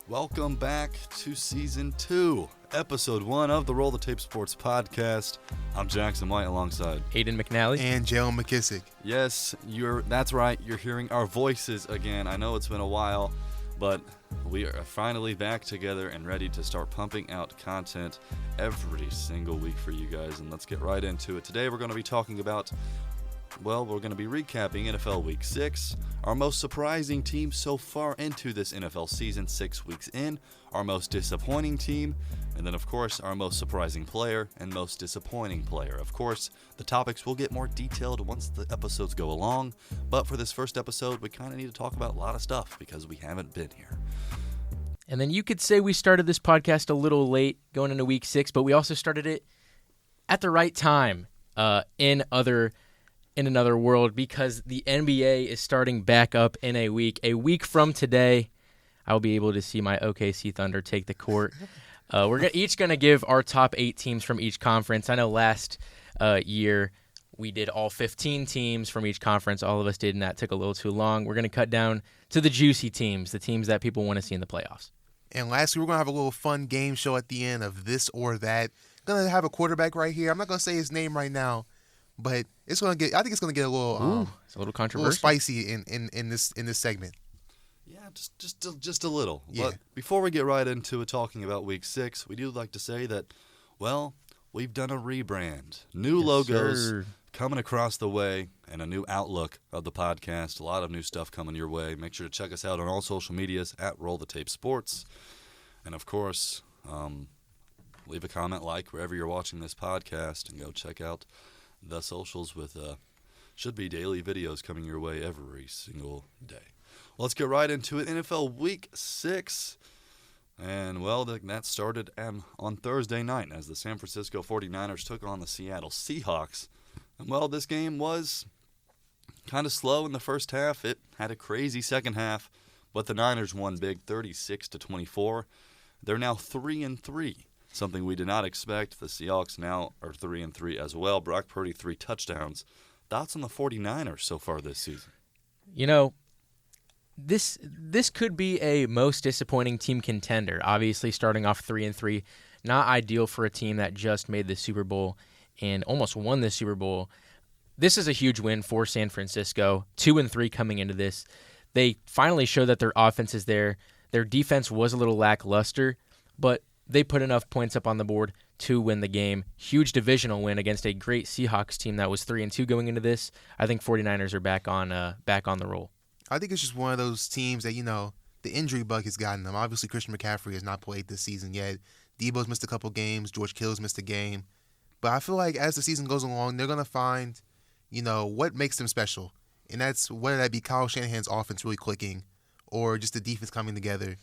Welcome back to Season 2, Episode 1 of the Roll the Tape Sports Podcast. I'm Jacksen White alongside Aidan McNally and Jalen McKissick. Yes, that's right. You're hearing our voices again. I know it's been a while, but we are finally back together and ready to start pumping out content every single week for you guys. And let's get right into it. Today we're going to be talking about, we're going to be recapping NFL Week 6, our most surprising team so far into this NFL season 6 weeks in, our most disappointing team, and then, of course, our most surprising player and most disappointing player. Of course, the topics will get more detailed once the episodes go along, but for this first episode, we kind of need to talk about a lot of stuff because we haven't been here. And then you could say we started this podcast a little late going into Week 6, but we also started it at the right time in another world, because the NBA is starting back up in a week. A week from today, I'll be able to see my OKC Thunder take the court. We're each going to give our top 8 teams from each conference. I know last year we did all 15 teams from each conference. All of us did, and that took a little too long. We're going to cut down to the juicy teams, the teams that people want to see in the playoffs. And lastly, we're going to have a little fun game show at the end of this or that. Going to have a quarterback right here. I'm not going to say his name right now, but it's going to get. I think it's going to get a little. It's a little controversial, a little spicy in this segment. Yeah, just a little. Yeah. But before we get right into it, talking about Week 6, we do like to say that, we've done a rebrand, new logos coming across the way, and a new outlook of the podcast. A lot of new stuff coming your way. Make sure to check us out on all social medias at Roll the Tape Sports, and of course, leave a comment, wherever you're watching this podcast, and go check out the socials with should be daily videos coming your way every single day. Well, let's get right into it. NFL Week 6. And, that started on Thursday night as the San Francisco 49ers took on the Seattle Seahawks. And, this game was kind of slow in the first half. It had a crazy second half, but the Niners won big 36-24. They're now 3-3. Something we did not expect. The Seahawks now are 3-3 as well. Brock Purdy, 3 touchdowns. Thoughts on the 49ers so far this season? You know, this could be a most disappointing team contender. Obviously, starting off 3-3, not ideal for a team that just made the Super Bowl and almost won the Super Bowl. This is a huge win for San Francisco. 2-3 coming into this. They finally showed that their offense is there. Their defense was a little lackluster, but they put enough points up on the board to win the game. Huge divisional win against a great Seahawks team that was 3-2 going into this. I think 49ers are back on the roll. I think it's just one of those teams that, the injury bug has gotten them. Obviously, Christian McCaffrey has not played this season yet. Debo's missed a couple games. George Kittle's missed a game. But I feel like as the season goes along, they're going to find, what makes them special. And that's whether that be Kyle Shanahan's offense really clicking or just the defense coming together.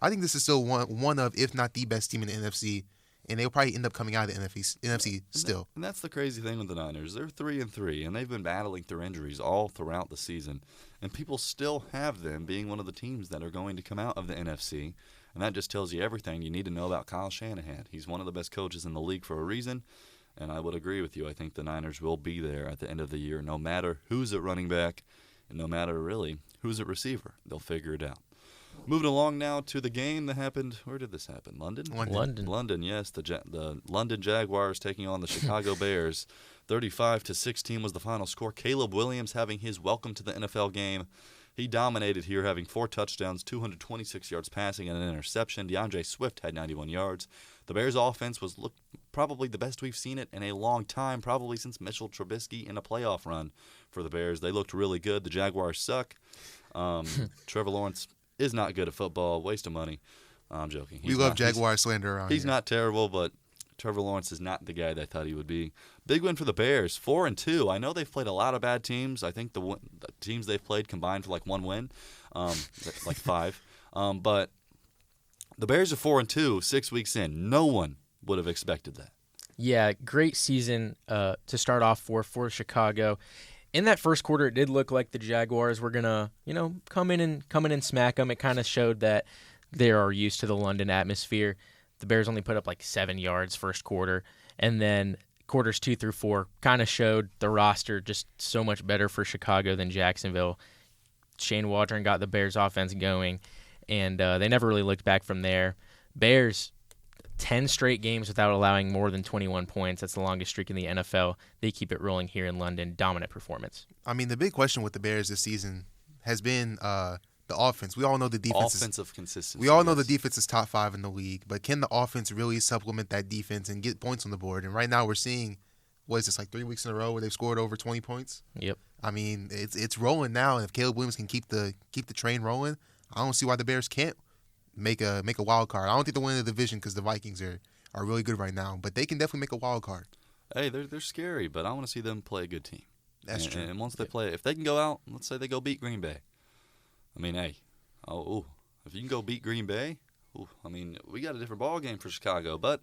I think this is still one of, if not the best team in the NFC, and they'll probably end up coming out of the NFC still. And that's the crazy thing with the Niners. They're 3-3, and they've been battling through injuries all throughout the season. And people still have them being one of the teams that are going to come out of the NFC. And that just tells you everything you need to know about Kyle Shanahan. He's one of the best coaches in the league for a reason. And I would agree with you. I think the Niners will be there at the end of the year, no matter who's at running back and no matter really who's at receiver. They'll figure it out. Moving along now to the game that happened. Where did this happen? London, yes. The London Jaguars taking on the Chicago Bears. 35-16 was the final score. Caleb Williams having his welcome to the NFL game. He dominated here, having 4 touchdowns, 226 yards passing, and an interception. DeAndre Swift had 91 yards. The Bears' offense was probably the best we've seen it in a long time, probably since Mitchell Trubisky in a playoff run for the Bears. They looked really good. The Jaguars suck. Trevor Lawrence is not good at football. Waste of money. I'm joking. We love Jaguar slander around here. He's not terrible, but Trevor Lawrence is not the guy they thought he would be. Big win for the Bears, 4-2. I know they've played a lot of bad teams. I think the teams they've played combined for like 1 win, like 5. But the Bears are 4-2, 6 weeks in. No one would have expected that. Yeah, great season to start off for Chicago. In that first quarter, it did look like the Jaguars were gonna, come in and smack them. It kind of showed that they are used to the London atmosphere. The Bears only put up like 7 yards first quarter, and then quarters 2 through 4 kind of showed the roster just so much better for Chicago than Jacksonville. Shane Waldron got the Bears offense going, and they never really looked back from there. Bears, 10 straight games without allowing more than 21 points. That's the longest streak in the NFL. They keep it rolling here in London. Dominant performance. I mean, the big question with the Bears this season has been the offense. We all know the defense offensive consistency. We all know the defense is top 5 in the league, but can the offense really supplement that defense and get points on the board? And right now we're seeing, what is this, like 3 weeks in a row where they've scored over 20 points? Yep. I mean, it's rolling now, and if Caleb Williams can keep the train rolling, I don't see why the Bears can't make a wild card. I don't think they'll win the division because the Vikings are really good right now, but they can definitely make a wild card. Hey, they're scary, but I want to see them play a good team. That's true. And once they play, if they can go out, let's say they go beat Green Bay. I mean, hey, if you can go beat Green Bay, I mean, we got a different ball game for Chicago, but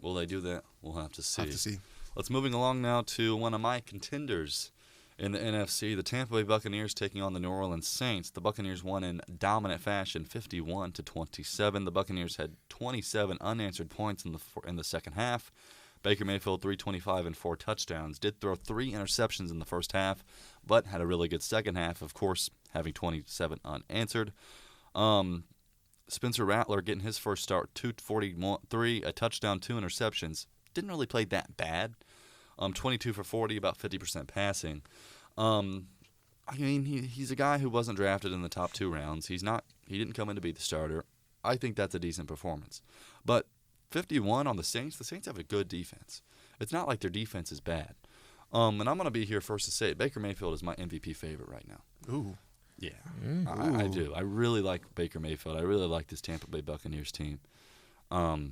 will they do that? We'll have to see. Let's moving along now to one of my contenders in the NFC, the Tampa Bay Buccaneers taking on the New Orleans Saints. The Buccaneers won in dominant fashion, 51-27. The Buccaneers had 27 unanswered points in the second half. Baker Mayfield, 325 and 4 touchdowns. Did throw 3 interceptions in the first half, but had a really good second half, of course, having 27 unanswered. Spencer Rattler getting his first start, 243, a touchdown, 2 interceptions. Didn't really play that bad. 22 for 40, about 50% passing. I mean, he's a guy who wasn't drafted in the top 2 rounds. He didn't come in to be the starter. I think that's a decent performance. But 51 on the Saints have a good defense. It's not like their defense is bad. And I'm going to be here first to say it. Baker Mayfield is my MVP favorite right now. Ooh. Yeah, I do. I really like Baker Mayfield. I really like this Tampa Bay Buccaneers team. I've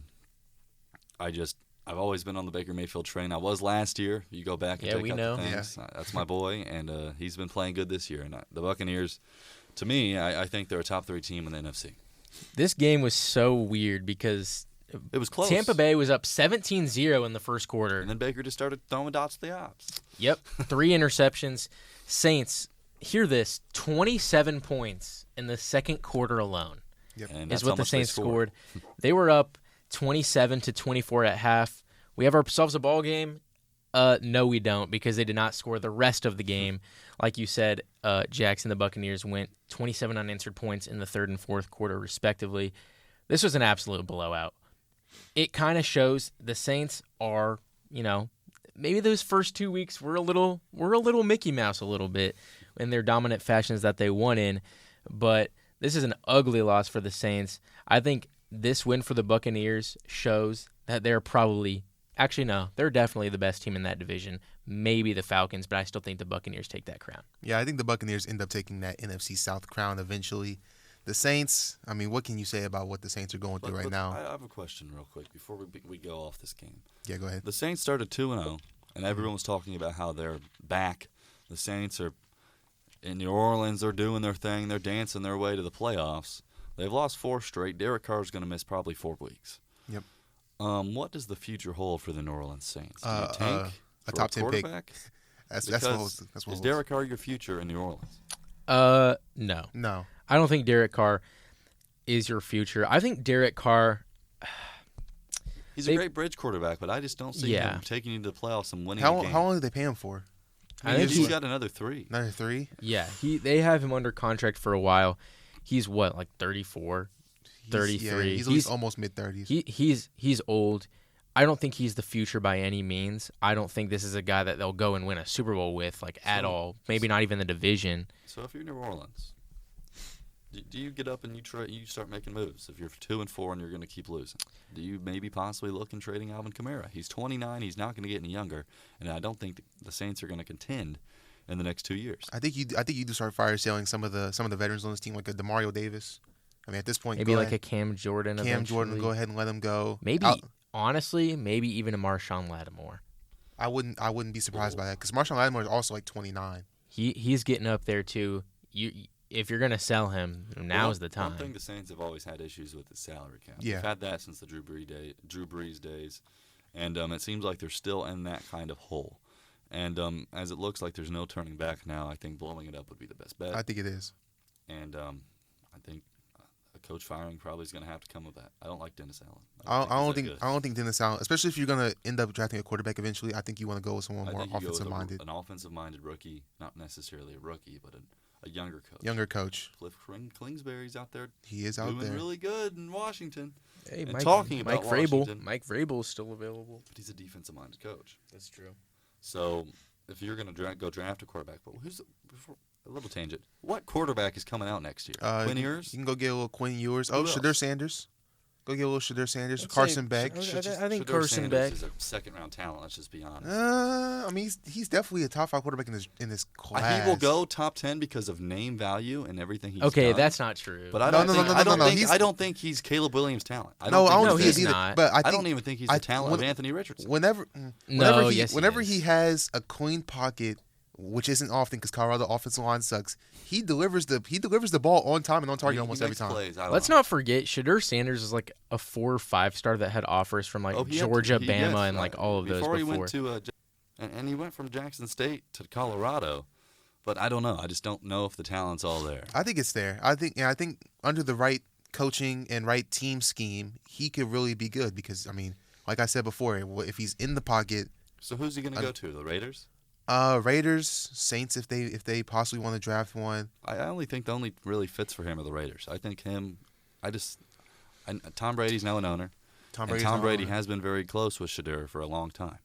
always been on the Baker Mayfield train. I was last year. You go back and take out the things. Yeah. That's my boy, and he's been playing good this year. And the Buccaneers, to me, I think they're a top 3 team in the NFC. This game was so weird because it was close. Tampa Bay was up 17-0 in the first quarter. And then Baker just started throwing dots to the ops. Yep, 3 interceptions. Saints, hear this, 27 points in the second quarter alone. Yep. Is what the Saints scored. They were up 27-24 at half. We have ourselves a ball game. No, we don't, because they did not score the rest of the game. Like you said, Jacksen, the Buccaneers went 27 unanswered points in the third and fourth quarter, respectively. This was an absolute blowout. It kind of shows the Saints are, maybe those first 2 weeks were a little Mickey Mouse a little bit in their dominant fashions that they won in, but this is an ugly loss for the Saints. I think this win for the Buccaneers shows that they're they're definitely the best team in that division. Maybe the Falcons, but I still think the Buccaneers take that crown. Yeah, I think the Buccaneers end up taking that NFC South crown eventually. The Saints, I mean, what can you say about what the Saints are going through right now? I have a question real quick before we go off this game. Yeah, go ahead. The Saints started 2-0, and everyone was talking about how they're back. The Saints are in New Orleans. They're doing their thing. They're dancing their way to the playoffs. They've lost 4 straight. Derek Carr's going to miss probably 4 weeks. Yep. What does the future hold for the New Orleans Saints? Do you tank a top 10 quarterback? Pick. That's what is Derek Carr your future in New Orleans? No. I don't think Derek Carr is your future. I think Derek Carr. He's a great bridge quarterback, but I just don't see him taking you to the playoffs and winning a game. How long did they pay him for? I think he's got another 3. Another 3? Yeah, they have him under contract for a while. He's what, like 34, 33? Yeah, he's at least almost mid-30s. He's old. I don't think he's the future by any means. I don't think this is a guy that they'll go and win a Super Bowl with, at all. Maybe not even the division. So if you're New Orleans, do you get up and you start making moves? If you're 2-4 and you're going to keep losing, do you maybe possibly look in trading Alvin Kamara? He's 29. He's not going to get any younger, and I don't think the Saints are going to contend in the next 2 years. I think you do start fire selling some of the veterans on this team, like a DeMario Davis. I mean, at this point, maybe like a Cam Jordan. Jordan, go ahead and let him go. Maybe honestly, maybe even a Marshawn Lattimore. I wouldn't be surprised by that because Marshawn Lattimore is also like 29. He's getting up there too. If you're gonna sell him, now's the time. One thing the Saints have always had issues with is salary cap. Yeah. They've had that since the Drew Brees days, and it seems like they're still in that kind of hole. And as it looks like there's no turning back now, I think blowing it up would be the best bet. I think it is. And I think a coach firing probably is going to have to come with that. I don't like Dennis Allen. I don't think Dennis Allen, especially if you're going to end up drafting a quarterback eventually, I think you want to go with someone more offensive-minded. An offensive-minded rookie, not necessarily a rookie, but a younger coach. Younger coach. Cliff Kingsbury's out there. He is out doing there. really good in Washington. Hey, and Mike, talking about Mike Vrabel. Washington. Mike Vrabel is still available. But he's a defensive-minded coach. That's true. So if you're going to go draft a quarterback, but a little tangent. What quarterback is coming out next year? Quinn Ewers? You can go get a little Quinn Ewers. Oh, Shedeur Sanders. Go get a little Shedeur Sanders. Carson Beck. I think Shedeur Carson Sanders Beck is a second-round talent. Let's just be honest. I mean, he's definitely a top 5 quarterback in this class. He will go top 10 because of name value and everything he's Okay, done. that's not true. But I don't think he's Caleb Williams' talent. I don't think think he's either. not. But I don't even think he's the talent of Anthony Richardson. Whenever he has a clean pocket, which isn't often because Colorado offensive line sucks, he delivers the ball on time and on target almost every time. Plays, Let's not forget, Shedeur Sanders is like a 4 or 5 star that had offers from Georgia, Bama, and like all of those before. He went to and he went from Jackson State to Colorado, but I don't know. I just don't know if the talent's all there. I think it's there. I think under the right coaching and right team scheme, he could really be good because I mean, like I said before, if he's in the pocket. So who's he going to go to? The Raiders? Raiders, Saints, if they possibly want to draft one. I only think the only really fits for him are the Raiders. I think Tom Brady's now an owner. Tom Brady has been very close with Shedeur for a long time.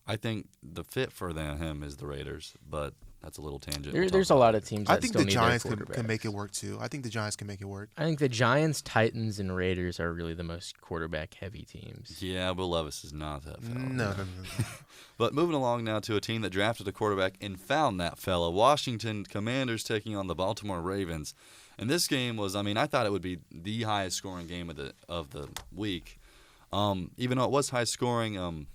I think the fit for him is the Raiders, but that's a little tangent. There's a lot of teams that I think the Giants can make it work too. I think the Giants can make it work. I think the Giants, Titans, and Raiders are really the most quarterback-heavy teams. Yeah, Will Levis is not that fella. No. But moving along now to a team that drafted a quarterback and found that fella. Washington Commanders taking on the Baltimore Ravens. And this game was, I thought it would be the highest scoring game of the week. Even though it was high scoring,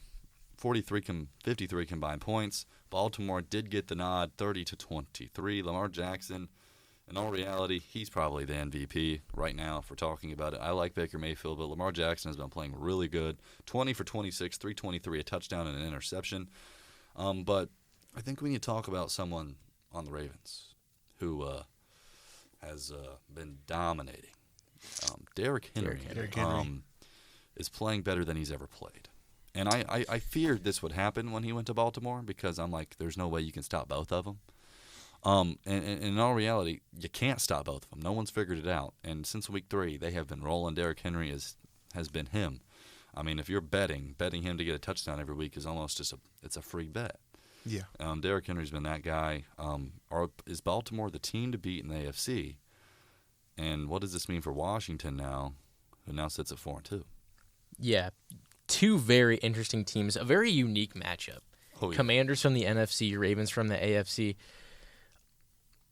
53 combined points. Baltimore did get the nod, 30-23. Lamar Jackson, in all reality, he's probably the MVP right now if we're talking about it. I like Baker Mayfield, but Lamar Jackson has been playing really good. 20 for 26, 323, a touchdown and an interception. But I think we need to talk about someone on the Ravens who has been dominating. Derrick Henry, is playing better than he's ever played. And I feared this would happen when he went to Baltimore because I'm like, there's no way you can stop both of them. And in all reality, you can't stop both of them. No one's figured it out. And since week 3, they have been rolling. Derrick Henry has been him. I mean, if you're betting him to get a touchdown every week is almost just it's a free bet. Yeah. Derrick Henry's been that guy. Is Baltimore the team to beat in the AFC? And what does this mean for Washington now, who now sits at 4-2? Yeah. 2 very interesting teams, a very unique matchup. Oh, yeah. Commanders from the NFC, Ravens from the AFC.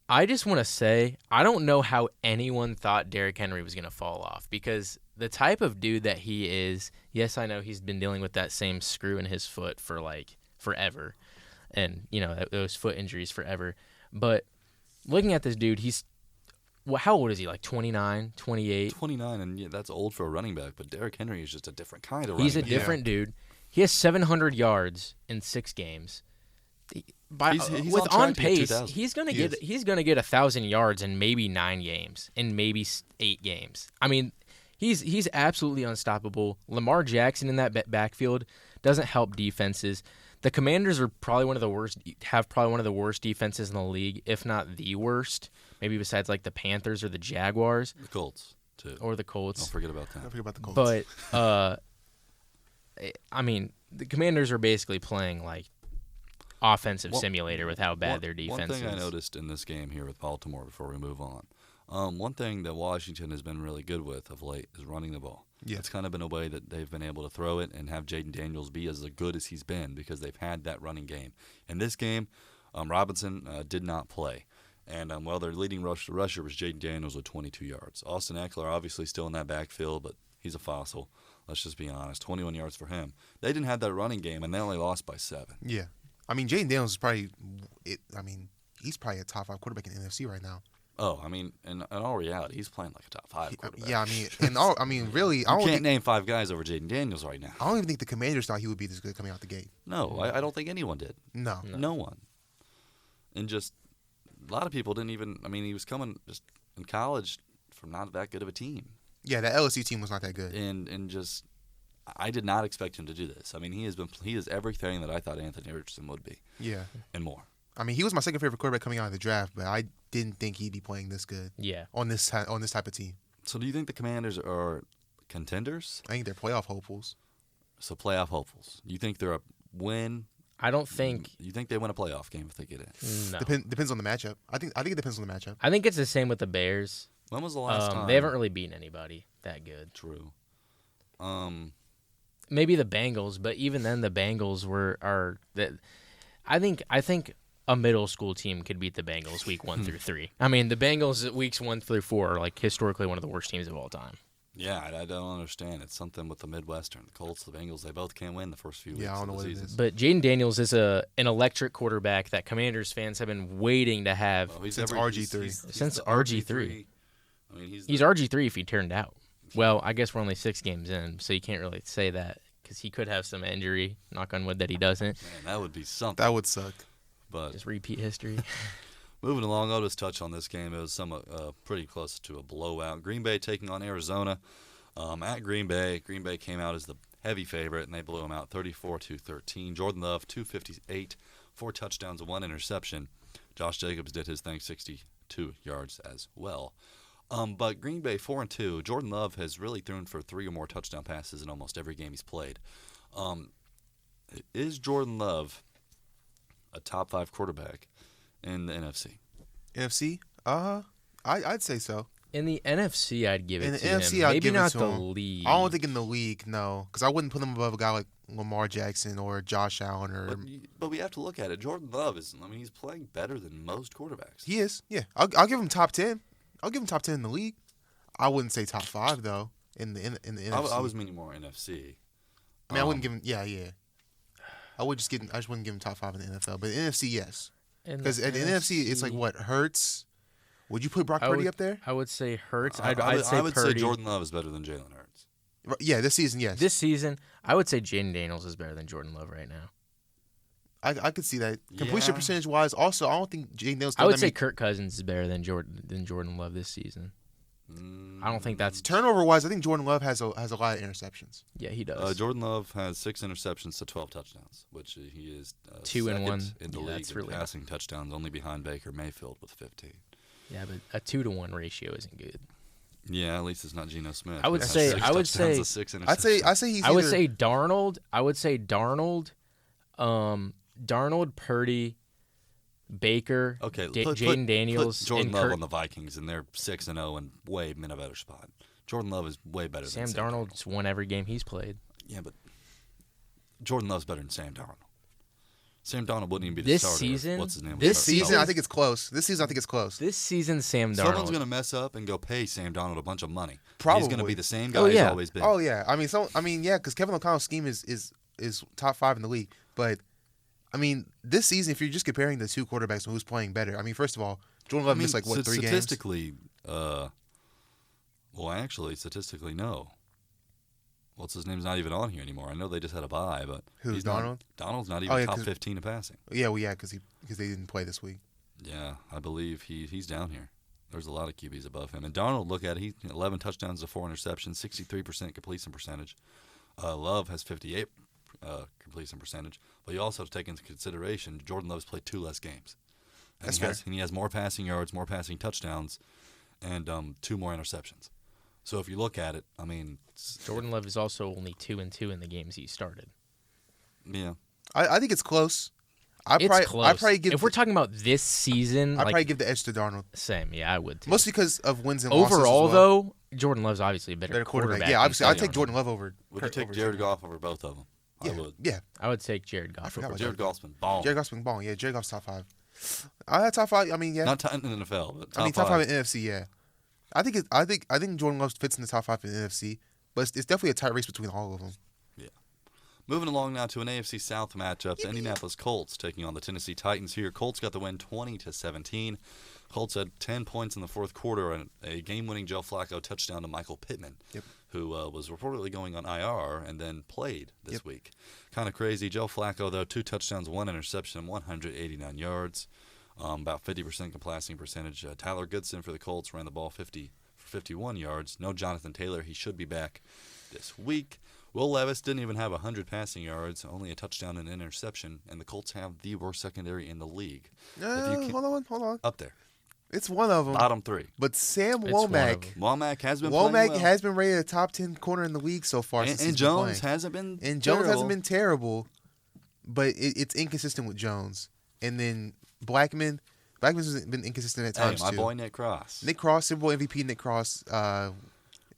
I just want to say, I don't know how anyone thought Derrick Henry was going to fall off because the type of dude that he is, yes, I know he's been dealing with that same screw in his foot for like forever and, those foot injuries forever. But looking at this dude, how old is he? Like 29, 28? 29, and yeah, that's old for a running back, but Derrick Henry is just a different kind of running back. He's a different dude. He has 700 yards in 6 games. He's with on pace, he's gonna get 1,000 yards in maybe 9 games, in maybe 8 games. I mean, he's absolutely unstoppable. Lamar Jackson in that backfield doesn't help defenses. The Commanders are probably one of the worst defenses in the league, if not the worst. Maybe besides like the Panthers or the Jaguars. The Colts, too. Or the Colts. Don't forget about that. Don't forget about the Colts. But, the Commanders are basically playing like offensive simulator with how bad their defense is. One thing I noticed in this game here with Baltimore before we move on, one thing that Washington has been really good with of late is running the ball. Yeah. It's kind of been a way that they've been able to throw it and have Jaden Daniels be as good as he's been because they've had that running game. In this game, Robinson did not play. And their leading rusher was Jaden Daniels with 22 yards. Austin Eckler obviously still in that backfield, but he's a fossil. Let's just be honest. 21 yards for him. They didn't have that running game, and they only lost by 7. Yeah. Jaden Daniels is probably he's probably a top 5 quarterback in the NFC right now. Oh, in all reality, he's playing like a top 5 quarterback. Yeah, really, you can't name 5 guys over Jaden Daniels right now. I don't even think the Commanders thought he would be this good coming out the gate. No, I don't think anyone did. No one. And just a lot of people didn't even. He was coming just in college from not that good of a team. Yeah, that LSU team was not that good. And just, I did not expect him to do this. He is everything that I thought Anthony Richardson would be. Yeah, and more. He was my second favorite quarterback coming out of the draft, but didn't think he'd be playing this good. Yeah. On this type of team. So do you think the Commanders are contenders? I think they're playoff hopefuls. So playoff hopefuls. You think they're a win? I don't think. You think they win a playoff game if they get in? No. Depends on the matchup. I think it depends on the matchup. I think it's the same with the Bears. When was the last time? They haven't really beaten anybody that good. True. Maybe the Bengals, but even then, the Bengals are that. I think a middle school team could beat the Bengals week 1 through 3. I mean, the Bengals weeks 1 through 4 are like historically one of the worst teams of all time. Yeah, I don't understand. It's something with the Midwestern. The Colts, the Bengals, they both can't win the first few weeks I don't know of the what it season. is. But Jaden Daniels is an electric quarterback that Commanders fans have been waiting to have Since RG3. Since the RG3. I mean, He's RG3 if he turned out. Well, I guess we're only 6 games in, so you can't really say that because he could have some injury. Knock on wood that he doesn't. Man, that would be something. That would suck. But Just repeat history. moving along, I'll just touch on this game. It was pretty close to a blowout. Green Bay taking on Arizona. At Green Bay came out as the heavy favorite, and they blew them out 34-13. Jordan Love, 258, 4 touchdowns and 1 interception. Josh Jacobs did his thing, 62 yards as well. But Green Bay 4-2. Jordan Love has really thrown for 3 or more touchdown passes in almost every game he's played. Is Jordan Love a top 5 quarterback in the NFC? NFC? I'd say so. In the NFC, I'd give it In the to NFC, him. I'd Maybe give it not to the him. league. I don't think in the league, no, because I wouldn't put him above a guy like Lamar Jackson or Josh Allen or. But we have to look at it. Jordan Love he's playing better than most quarterbacks. He is, yeah. I'll give him top 10. I'll give him top 10 in the league. I wouldn't say top 5 though in the NFC. I was meaning more NFC. I mean, I wouldn't give him. Yeah. I just wouldn't give him top 5 in the NFL, but in the NFC, yes. Because at the NFC, it's like what Hurts. Would you put Brock Purdy up there? I would say Hurts. I would say Jordan Love is better than Jalen Hurts. Yeah, this season, yes. This season, I would say Jaden Daniels is better than Jordan Love right now. I could see that. Completion Yeah. percentage wise, also, I don't think Jaden Daniels. I would say Kirk Cousins is better than Jordan Love this season. I don't think that's turnover wise. I think Jordan Love has a lot of interceptions. Yeah, he does. Jordan Love has 6 interceptions to 12 touchdowns, which he is 2 and 1 in the Yeah, league that's in really passing touchdowns, only behind Baker Mayfield with 15. Yeah, but a 2-to-1 ratio isn't good. Yeah, at least it's not Geno Smith. I would who has say- 6 I would touchdowns say- to 6 I say interceptions. he's. I would either- say Darnold. Darnold, Purdy, Baker, Okay, Jaden Daniels, put Jordan and Love Kirk. on the Vikings, and they're 6-0 and way in a better spot. Jordan Love is way better Sam than Sam Darnold's won every game he's played. Yeah, but Jordan Love's better than Sam Darnold. Sam Darnold wouldn't even be the This starter. season- What's his name? this Starter. season, I think it's close. This season, I think it's close. This season, Sam Darnold. Someone's going to mess up and go pay Sam Darnold a bunch of money. Probably. He's going to be the same guy Oh, he's yeah. always been. Oh yeah, yeah, because Kevin O'Connell's scheme is top 5 in the league. But I mean, this season, if you're just comparing the 2 quarterbacks and who's playing better, I mean, first of all, Jordan Love missed 3 games. Statistically, statistically, no. What's his name's not even on here anymore. I know they just had a bye, but Who's he's Darnold? Donald's not even top 'cause- 15 in passing. Yeah, well, yeah, because they didn't play this week. Yeah, I believe he's down here. There's a lot of QBs above him. And Darnold, look at it. He 11 touchdowns to 4 interceptions, 63% completion percentage. Love has 58 completion percentage. But you also have to take into consideration Jordan Love's played 2 less games. And That's he has more passing yards, more passing touchdowns, and 2 more interceptions. So if you look at it, I mean, Jordan Love is also only 2-2 in the games he started. yeah. I think it's close. It's close. I probably give. If we're talking about this season, I like, probably give the edge to Darnold, same. Yeah, I would too. mostly because of wins and losses. Overall, as well. though, Jordan Love's obviously a better quarterback. Yeah, than obviously, I'd Sam take Jordan Love over. Would you take over Jared Jordan. Goff over both of them? Yeah, I would. yeah. I would take Jared Goff. forgot over about Jared Goff's been balling. Jared Goff's been balling. Yeah, Jared Goff's top 5. Top 5. I mean, yeah. Not in the NFL, but top top 5 5. in NFC. Yeah. I think Jordan Love fits in the top 5 in the NFC, but it's definitely a tight race between all of them. Moving along now to an AFC South matchup, the Indianapolis Colts taking on the Tennessee Titans here. Colts got the win 20-17. Colts had 10 points in the fourth quarter and a game-winning Joe Flacco touchdown to Michael Pittman, who was reportedly going on IR and then played this week. Kind of crazy. Joe Flacco, though, 2 touchdowns, 1 interception, 189 yards, about 50% passing percentage. Tyler Goodson for the Colts ran the ball 51 yards. No Jonathan Taylor. He should be back this week. Will Levis didn't even have 100 passing yards, only a touchdown and interception, and the Colts have the worst secondary in the league. Hold on. Up there. It's one of them. Bottom 3. But Sam It's one of Womack. them. Womack has been playing well. Has been rated a top 10 corner in the league so far. And Jones hasn't been And terrible. Jones hasn't been terrible, but it's inconsistent with Jones. And then Blackman's been inconsistent at times, my too. boy Nick Cross. Nick Cross, Super Bowl MVP Nick Cross,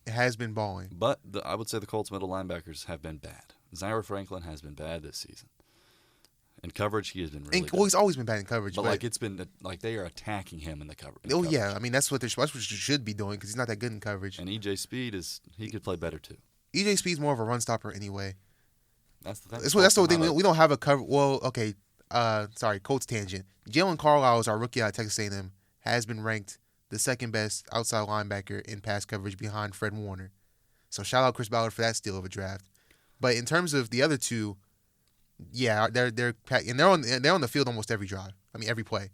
has been balling. But I would say the Colts middle linebackers have been bad. Zaire Franklin has been bad this season. In coverage, he has been really bad. Well, he's always been bad in coverage. But it's been like they are attacking him in the coverage. Yeah. I mean, that's what they should be doing because he's not that good in coverage. And EJ Speed he could play better too. EJ Speed's more of a run stopper anyway. That's the thing. That's the thing. We don't have a cover. Well, okay. Sorry, Colts tangent. Jalen Carlisle is our rookie out of Texas A&M. Has been ranked the second best outside linebacker in pass coverage behind Fred Warner. So shout out Chris Ballard for that steal of a draft. But in terms of the other two, yeah, they're on the field almost every drive. I mean every play.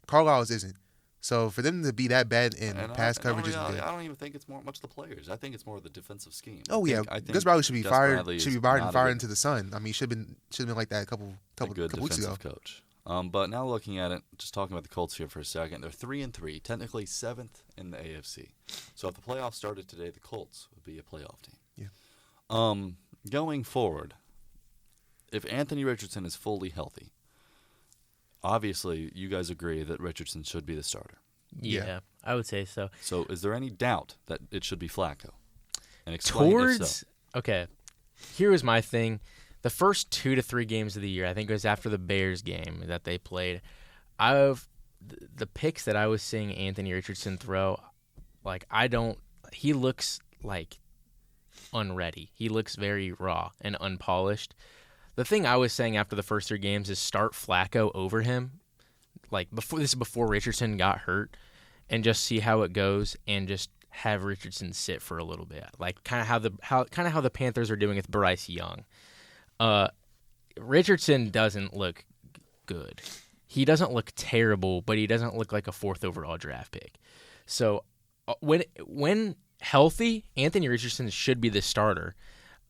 Carlisle's isn't. So for them to be that bad in pass coverage isn't good. I don't even think it's much the players. I think it's more of the defensive scheme. Oh yeah, Gus Bradley should be fired. Should be fired into the sun. I mean, should have been like that a couple weeks ago. Coach. But now looking at it, just talking about the Colts here for a second, they're 3-3, technically 7th in the AFC. So if the playoffs started today, the Colts would be a playoff team. Yeah. Going forward, if Anthony Richardson is fully healthy, obviously you guys agree that Richardson should be the starter. Yeah, I would say so. So is there any doubt that it should be Flacco? And explain if so. Okay, here was my thing. The first 2 to 3 games of the year, I think it was after the Bears game that they played, the picks that I was seeing Anthony Richardson throw, he looks like unready. He looks very raw and unpolished. The thing I was saying after the first 3 games is start Flacco over him, before Richardson got hurt, and just see how it goes, and just have Richardson sit for a little bit, like kind of how the Panthers are doing with Bryce Young. Richardson doesn't look good. He doesn't look terrible, but he doesn't look like a 4th overall draft pick. So when healthy, Anthony Richardson should be the starter.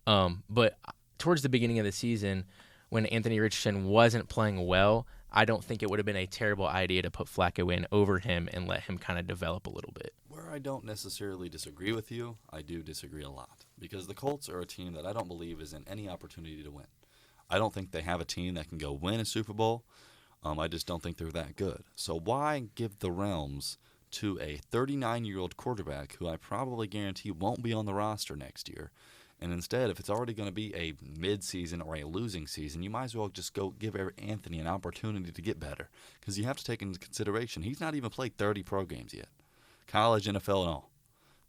But towards the beginning of the season, when Anthony Richardson wasn't playing well, I don't think it would have been a terrible idea to put Flacco in over him and let him kind of develop a little bit. Where I don't necessarily disagree with you, I do disagree a lot. Because the Colts are a team that I don't believe is in any opportunity to win. I don't think they have a team that can go win a Super Bowl. I just don't think they're that good. So why give the realms to a 39-year-old quarterback who I probably guarantee won't be on the roster next year? And instead, if it's already going to be a mid-season or a losing season, you might as well just go give Anthony an opportunity to get better. Because you have to take into consideration, he's not even played 30 pro games yet. College, NFL, and all.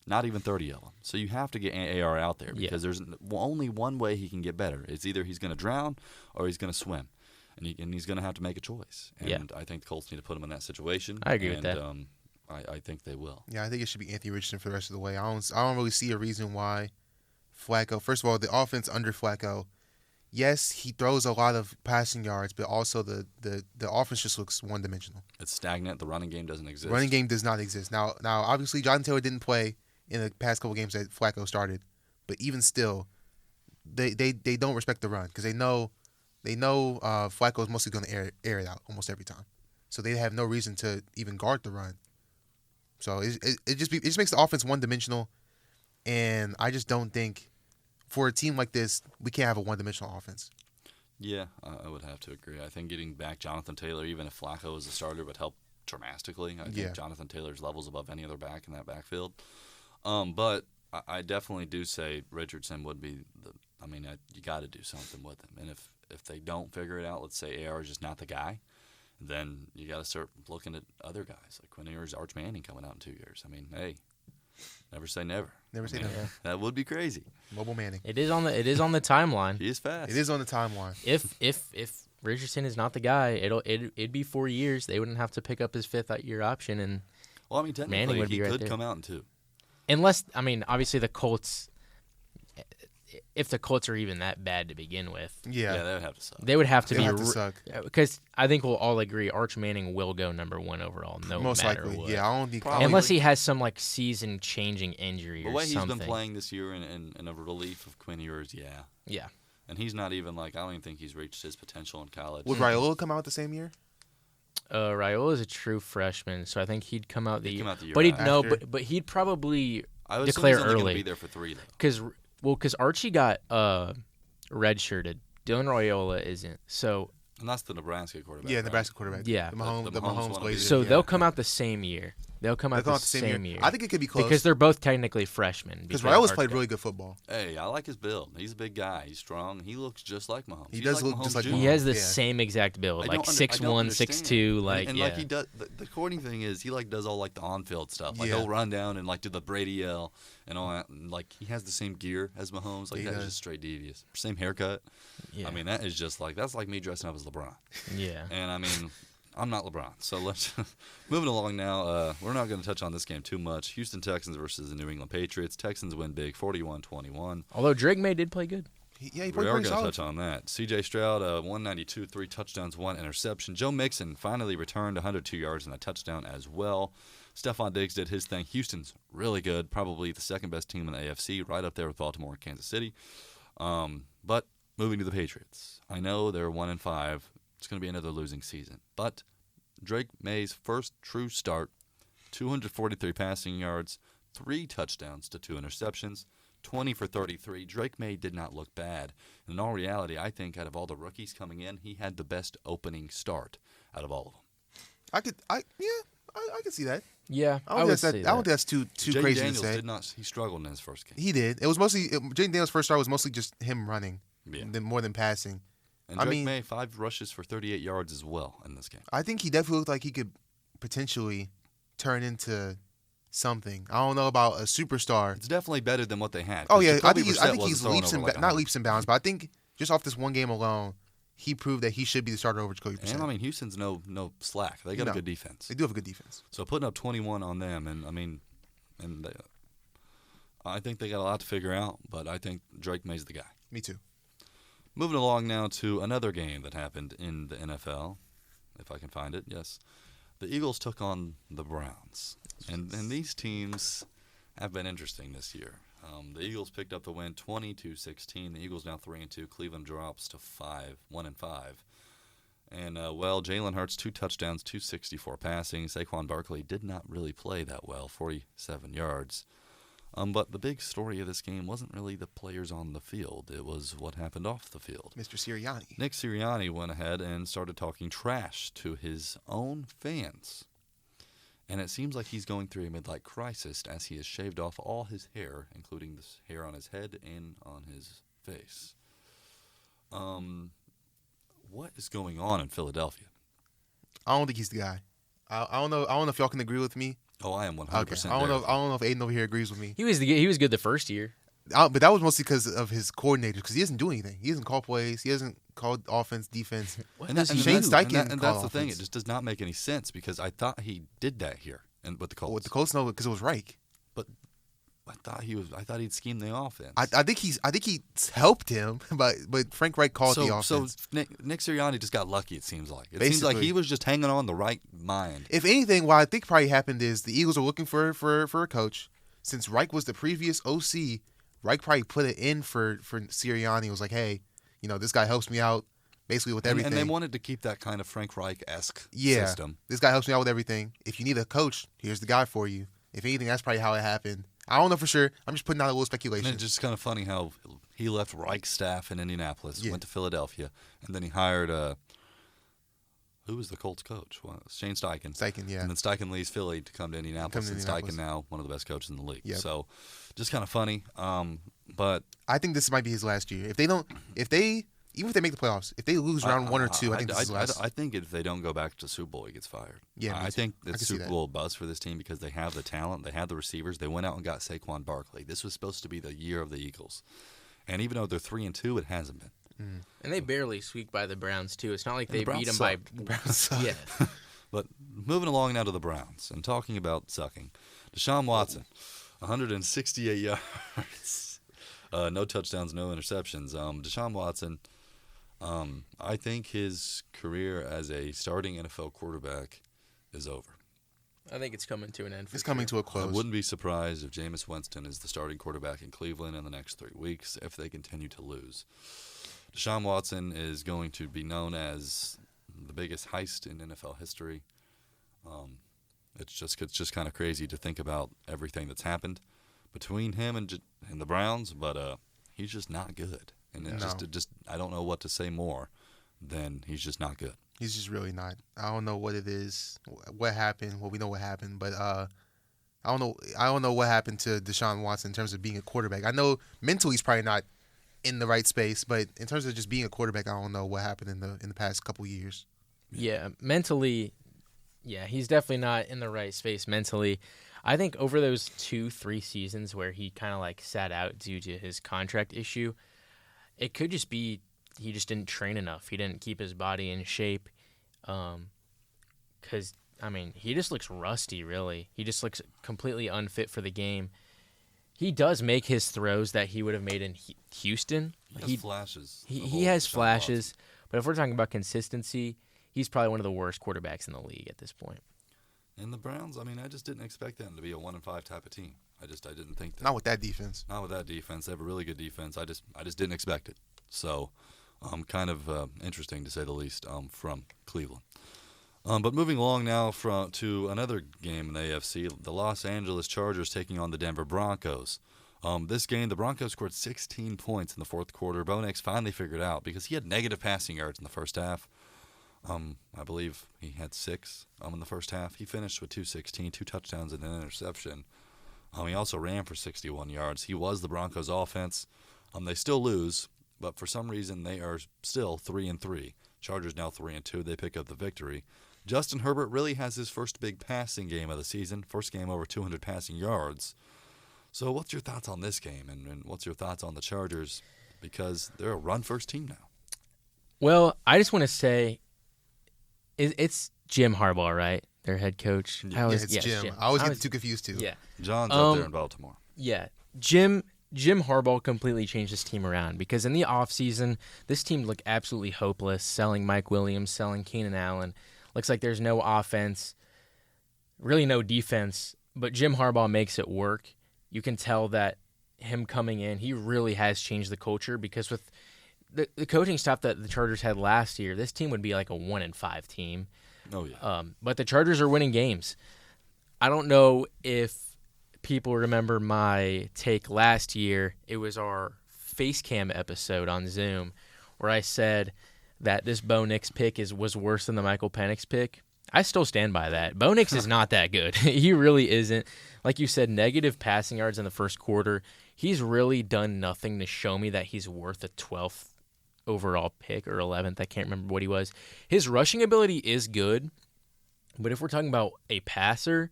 Not even 30 of them. So you have to get AR out there because there's only one way he can get better. It's either he's going to drown or he's going to swim. And he's going to have to make a choice. And I think the Colts need to put him in that situation. I agree with that. I think they will. Yeah, I think it should be Anthony Richardson for the rest of the way. I don't really see a reason why Flacco. First of all, the offense under Flacco, yes, he throws a lot of passing yards, but also the offense just looks one-dimensional. It's stagnant. The running game doesn't exist. Running game does not exist. Now, obviously, Jonathan Taylor didn't play in the past couple games that Flacco started, but even still, they don't respect the run because they know Flacco is mostly going to air it out almost every time, so they have no reason to even guard the run. So it just makes the offense one-dimensional, and I just don't think for a team like this we can't have a one-dimensional offense. Yeah, I would have to agree. I think getting back Jonathan Taylor, even if Flacco is a starter, would help dramatically. I think Jonathan Taylor's level's above any other back in that backfield. But I definitely do say Richardson would be you got to do something with him. And if they don't figure it out, let's say AR is just not the guy, then you got to start looking at other guys like Quinn Ewers, Arch Manning coming out in 2 years. I mean, hey, never say never. Never say never. That would be crazy. Mobile Manning. It is on the timeline. He is fast. It is on the timeline. If Richardson is not the guy, it'd be 4 years. They wouldn't have to pick up his 5th year option, and technically he could come out in 2. Unless, obviously the Colts. If the Colts are even that bad to begin with, they would have to suck. They would have to suck because I think we'll all agree Arch Manning will go number 1 overall, most matter likely. what. Yeah, I don't think unless he has some season-changing injury or something. The way he's been playing this year in a relief of Quinn Ewers, yeah, and he's not even I don't even think he's reached his potential in college. Would Raiola come out the same year? Raiola is a true freshman, so I think he'd come out the He'd year. come out the year But he'd after. but he'd probably I would declare assume he's only early. gonna be there for 3 though. Because Archie got redshirted. Dylan Raiola isn't. So And that's the Nebraska quarterback. Yeah, right? Nebraska quarterback. Yeah. The Mahomes wannabe. Blazers. so yeah. they'll come out the same year. They'll come out They'll the same year. I think it could be close. because they're both technically freshmen. Because because Raiola's Arch- played really good football. Hey, I like his build. He's a big guy. He's strong. He looks just like Mahomes. He He's does like look just Mahomes like Jr. He has the Yeah. same exact build, I like don't 6'1", understand. 6'2", like and yeah. like he does. The corny thing is he like does all like the on-field stuff. Like Yeah. he'll run down and like do the Brady yell and all that. And, like he has the same gear as Mahomes. Like He that's does. just straight devious. Same haircut. yeah. I mean that is just like that's like me dressing up as LeBron. yeah. And I mean, I'm not LeBron. So let's moving along now. We're not going to touch on this game too much. Houston Texans versus the New England Patriots. Texans win big, 41-21. Although Drake May did play good. He We played are pretty going to solid. touch on that. C.J. Stroud, 192, 3 touchdowns, 1 interception. Joe Mixon finally returned 102 yards and a touchdown as well. Stephon Diggs did his thing. Houston's really good, probably the second best team in the AFC, right up there with Baltimore and Kansas City. But moving to the Patriots, I know they're 1-5. It's going to be another losing season. But Drake May's first true start, 243 passing yards, 3 touchdowns to 2 interceptions, 20 for 33. Drake May did not look bad. In all reality, I think out of all the rookies coming in, he had the best opening start out of all of them. I could see that. Yeah, I I don't would think say that's I don't think that's too Jaden crazy Daniels to say. did not. He struggled in his first game. He did. It was mostly Jaden Daniels' first start was mostly just him running, Yeah. more than passing. And I Drake mean- May, 5 rushes for 38 yards as well in this game. I think he definitely looked like he could potentially turn into something. I don't know about a superstar. It's definitely better than what they had. Oh 'cause yeah, Jacoby I think Brissett wasn't he's throwing leaps over and like not 100. leaps and bounds, but I think just off this one game alone, he proved that he should be the starter over Jacoby And I Brissett. mean, Houston's no slack. They got a No. good defense. They do have a good defense. So putting up 21 on them, and I mean, I think they got a lot to figure out. But I think Drake May's the guy. Me too. Moving along now to another game that happened in the NFL, if I can find it. Yes, the Eagles took on the Browns, and these teams have been interesting this year. The Eagles picked up the win, 20-16. The Eagles now 3-2. Cleveland drops to 1-5. And Jalen Hurts 2 touchdowns, 264 passing. Saquon Barkley did not really play that well, 47 yards. But the big story of this game wasn't really the players on the field. It was what happened off the field. Mr. Sirianni. Nick Sirianni went ahead and started talking trash to his own fans. And it seems like he's going through a midlife crisis as he has shaved off all his hair, including the hair on his head and on his face. What is going on in Philadelphia? I don't think he's the guy. I don't know. I don't know if y'all can agree with me. Oh, I am 100% Okay. I don't know. I don't know if Aidan over here agrees with me. He was good the first year. But that was mostly because of his coordinators. Because he doesn't do anything. He doesn't call plays. He doesn't call offense, defense. What And, does that, he and, Shane do? that- Steichen and call that's the thing. offense. It just does not make any sense because I thought he did that here with the Colts. With the Colts, no, because it was Reich. But I thought he'd schemed the offense. I think he helped him, but Frank Reich called the offense. So Nick Sirianni just got lucky. It seems like seems like Basically. he was just hanging on the right mind. If anything, what I think probably happened is the Eagles are looking for a coach. Since Reich was the previous OC, Reich probably put it in for Sirianni. It was like, hey, this guy helps me out basically with everything. And they wanted to keep that kind of Frank Reich-esque Yeah, system. this guy helps me out with everything. If you need a coach, here's the guy for you. If anything, that's probably how it happened. I don't know for sure. I'm just putting out a little And speculation. it's just kind of funny how he left Reich's staff in Indianapolis, Yeah. went to Philadelphia, and then he hired who was the Colts coach? Well, Shane Steichen. Steichen, yeah. And then Steichen leaves Philly to come to Indianapolis, Come to and Indianapolis. Steichen now one of the best coaches in the league. Yep. So just kind of funny. But I think this might be his last year. Even if they make the playoffs, if they lose round 1 or 2, I think this is his last. I think if they don't go back to Super Bowl, he gets fired. Yeah, me I too. think I it's can see Super that. Bowl buzz for this team because they have the talent, they have the receivers. They went out and got Saquon Barkley. This was supposed to be the year of the Eagles, and even though they're 3-2, it hasn't been. And they barely squeaked by the Browns too. It's not like And they the beat them Browns by. suck. The Browns suck. Yeah. But moving along now to the Browns and talking about sucking, Deshaun Watson, 168 yards, no touchdowns, no interceptions. Deshaun Watson. I think his career as a starting NFL quarterback is over. I think it's coming to an end. It's coming to a I close. wouldn't be surprised if Jameis Winston is the starting quarterback in Cleveland in the next 3 weeks if they continue to lose. Deshaun Watson is going to be known as the biggest heist in NFL history. It's just kind of crazy to think about everything that's happened between him and the Browns, but he's just not good. And it just I don't know what to say more than he's just not good. He's just really not. I don't know what it is, what happened. Well, we know what happened, but I don't know what happened to Deshaun Watson in terms of being a quarterback. I know mentally he's probably not in the right space, but in terms of just being a quarterback, I don't know what happened in the past couple years. Yeah, mentally, yeah, he's definitely not in the right space mentally. I think over those 2-3 seasons where he kind of like sat out due to his contract issue, it could just be he just didn't train enough. He didn't keep his body in shape. Because, I mean, he just looks rusty, really. He just looks completely unfit for the game. He does make his throws that he would have made in Houston. He has flashes. He has flashes. But if we're talking about consistency, he's probably one of the worst quarterbacks in the league at this point. And the Browns, I mean, I just didn't expect them to be a 1-5 type of team. I didn't think that. Not with that defense. Not with that defense. They have a really good defense. I just didn't expect it. So, kind of interesting to say the least from Cleveland. But moving along now to another game in the AFC, the Los Angeles Chargers taking on the Denver Broncos. This game, the Broncos scored 16 points in the fourth quarter. Bo Nix finally figured out because he had negative passing yards in the first half. I believe he had 6 in the first half. He finished with 216, 2 touchdowns and an interception. He also ran for 61 yards. He was the Broncos' offense. They still lose, but for some reason they are still 3-3. Chargers now 3-2. They pick up the victory. Justin Herbert really has his first big passing game of the season. First game over 200 passing yards. So what's your thoughts on this game, and what's your thoughts on the Chargers? Because they're a run-first team now. Well, I just want to say it's Jim Harbaugh, right? Their head coach. It's Jim. I always get too confused, too. Yeah. John's up there in Baltimore. Yeah. Jim Harbaugh completely changed this team around because in the offseason, this team looked absolutely hopeless, selling Mike Williams, selling Keenan Allen. Looks like there's no offense, really no defense, but Jim Harbaugh makes it work. You can tell that him coming in, he really has changed the culture because with the coaching staff that the Chargers had last year, this team would be like a 1-5 team. Oh, yeah. But the Chargers are winning games. I don't know if people remember my take last year. It was our face cam episode on Zoom where I said that this Bo Nix pick was worse than the Michael Penix pick. I still stand by that. Bo Nix is not that good. He really isn't. Like you said, negative passing yards in the first quarter. He's really done nothing to show me that he's worth a 12th overall pick or 11th. I can't remember what he was. His rushing ability is good, but if we're talking about a passer,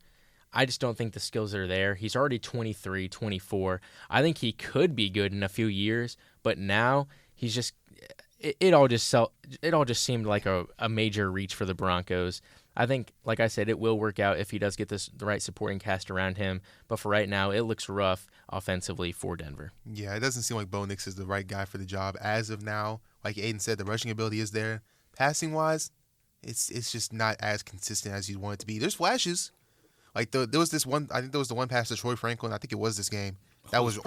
I just don't think the skills are there. He's already 23, 24. I think he could be good in a few years, but now he's just it all just seemed like a major reach for the Broncos. I think, like I said, it will work out if he does get the right supporting cast around him. But for right now, it looks rough offensively for Denver. Yeah, it doesn't seem like Bo Nix is the right guy for the job as of now. Like Aidan said, the rushing ability is there. Passing-wise, it's just not as consistent as you'd want it to be. There's flashes. Like there was this one, I think there was the one pass to Troy Franklin. I think it was this game. That was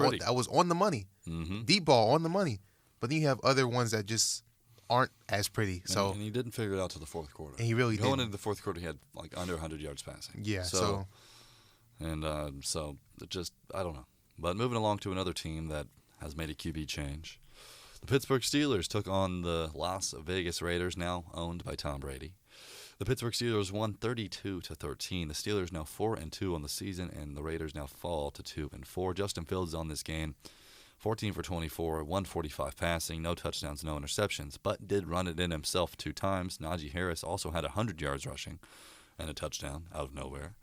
on the money. Mm-hmm. Deep ball on the money. But then you have other ones that just aren't as pretty. So and he didn't figure it out to the fourth quarter. And he really didn't. Going into the fourth quarter, he had like under 100 yards passing. Yeah. So it just, I don't know. But moving along to another team that has made a QB change. The Pittsburgh Steelers took on the Las Vegas Raiders, now owned by Tom Brady. The Pittsburgh Steelers won 32-13. The Steelers now 4-2 on the season, and the Raiders now fall to 2-4. Justin Fields on this game, 14 for 24, 145 passing, no touchdowns, no interceptions, but did run it in himself 2 times. Najee Harris also had 100 yards rushing and a touchdown out of nowhere.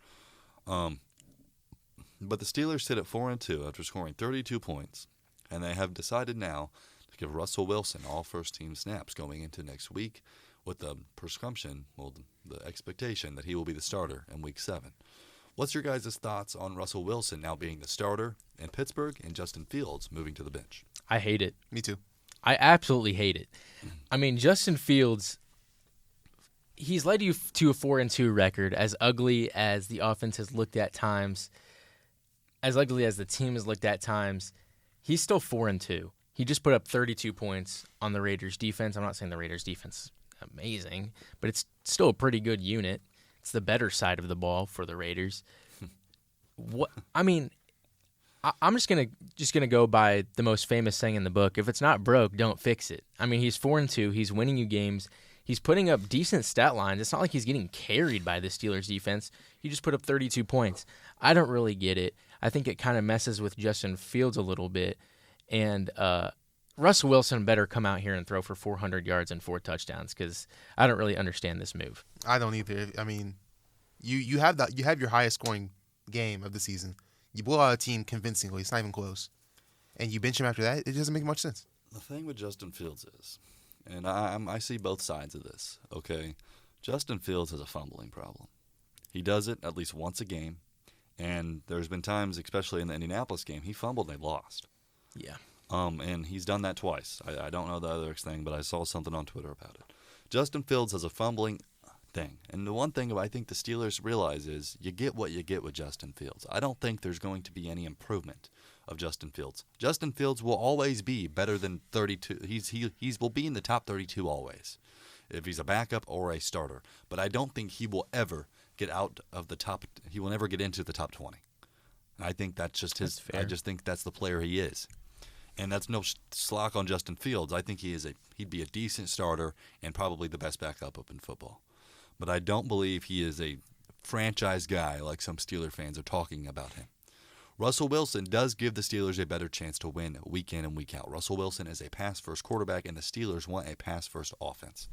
But the Steelers sit at 4-2 after scoring 32 points, and they have decided now to give Russell Wilson all first-team snaps going into next week with the the expectation that he will be the starter in Week 7. What's your guys' thoughts on Russell Wilson now being the starter in Pittsburgh and Justin Fields moving to the bench? I hate it. Me too. I absolutely hate it. I mean, Justin Fields, he's led you to a 4-2 record, as ugly as the offense has looked at times, as ugly as the team has looked at times. He's still 4-2. He just put up 32 points on the Raiders' defense. I'm not saying the Raiders' defense amazing, but it's still a pretty good unit. It's the better side of the ball for the Raiders. I'm just gonna go by the most famous saying in the book. If it's not broke, don't fix it. I mean, he's 4-2. He's winning you games. He's putting up decent stat lines. It's not like he's getting carried by the Steelers defense. He just put up 32 points. I don't really get it. I think it kind of messes with Justin Fields a little bit. And Russell Wilson better come out here and throw for 400 yards and 4 touchdowns because I don't really understand this move. I don't either. I mean, you have your highest scoring game of the season. You blow out a team convincingly. It's not even close. And you bench him after that, it doesn't make much sense. The thing with Justin Fields is, and I see both sides of this, okay? Justin Fields has a fumbling problem. He does it at least once a game, and there's been times, especially in the Indianapolis game, he fumbled and they lost. Yeah. And he's done that twice. I don't know the other thing, but I saw something on Twitter about it. Justin Fields has a fumbling thing. And the one thing I think the Steelers realize is you get what you get with Justin Fields. I don't think there's going to be any improvement of Justin Fields. Justin Fields will always be better than 32. He will be in the top 32 always, if he's a backup or a starter. But I don't think he will ever get out of the top. He will never get into the top 20. I think that's just his. I just think that's the player he is. And that's no slack on Justin Fields. I think he'd be a decent starter and probably the best backup up in football. But I don't believe he is a franchise guy like some Steeler fans are talking about him. Russell Wilson does give the Steelers a better chance to win week in and week out. Russell Wilson is a pass-first quarterback, and the Steelers want a pass-first offense.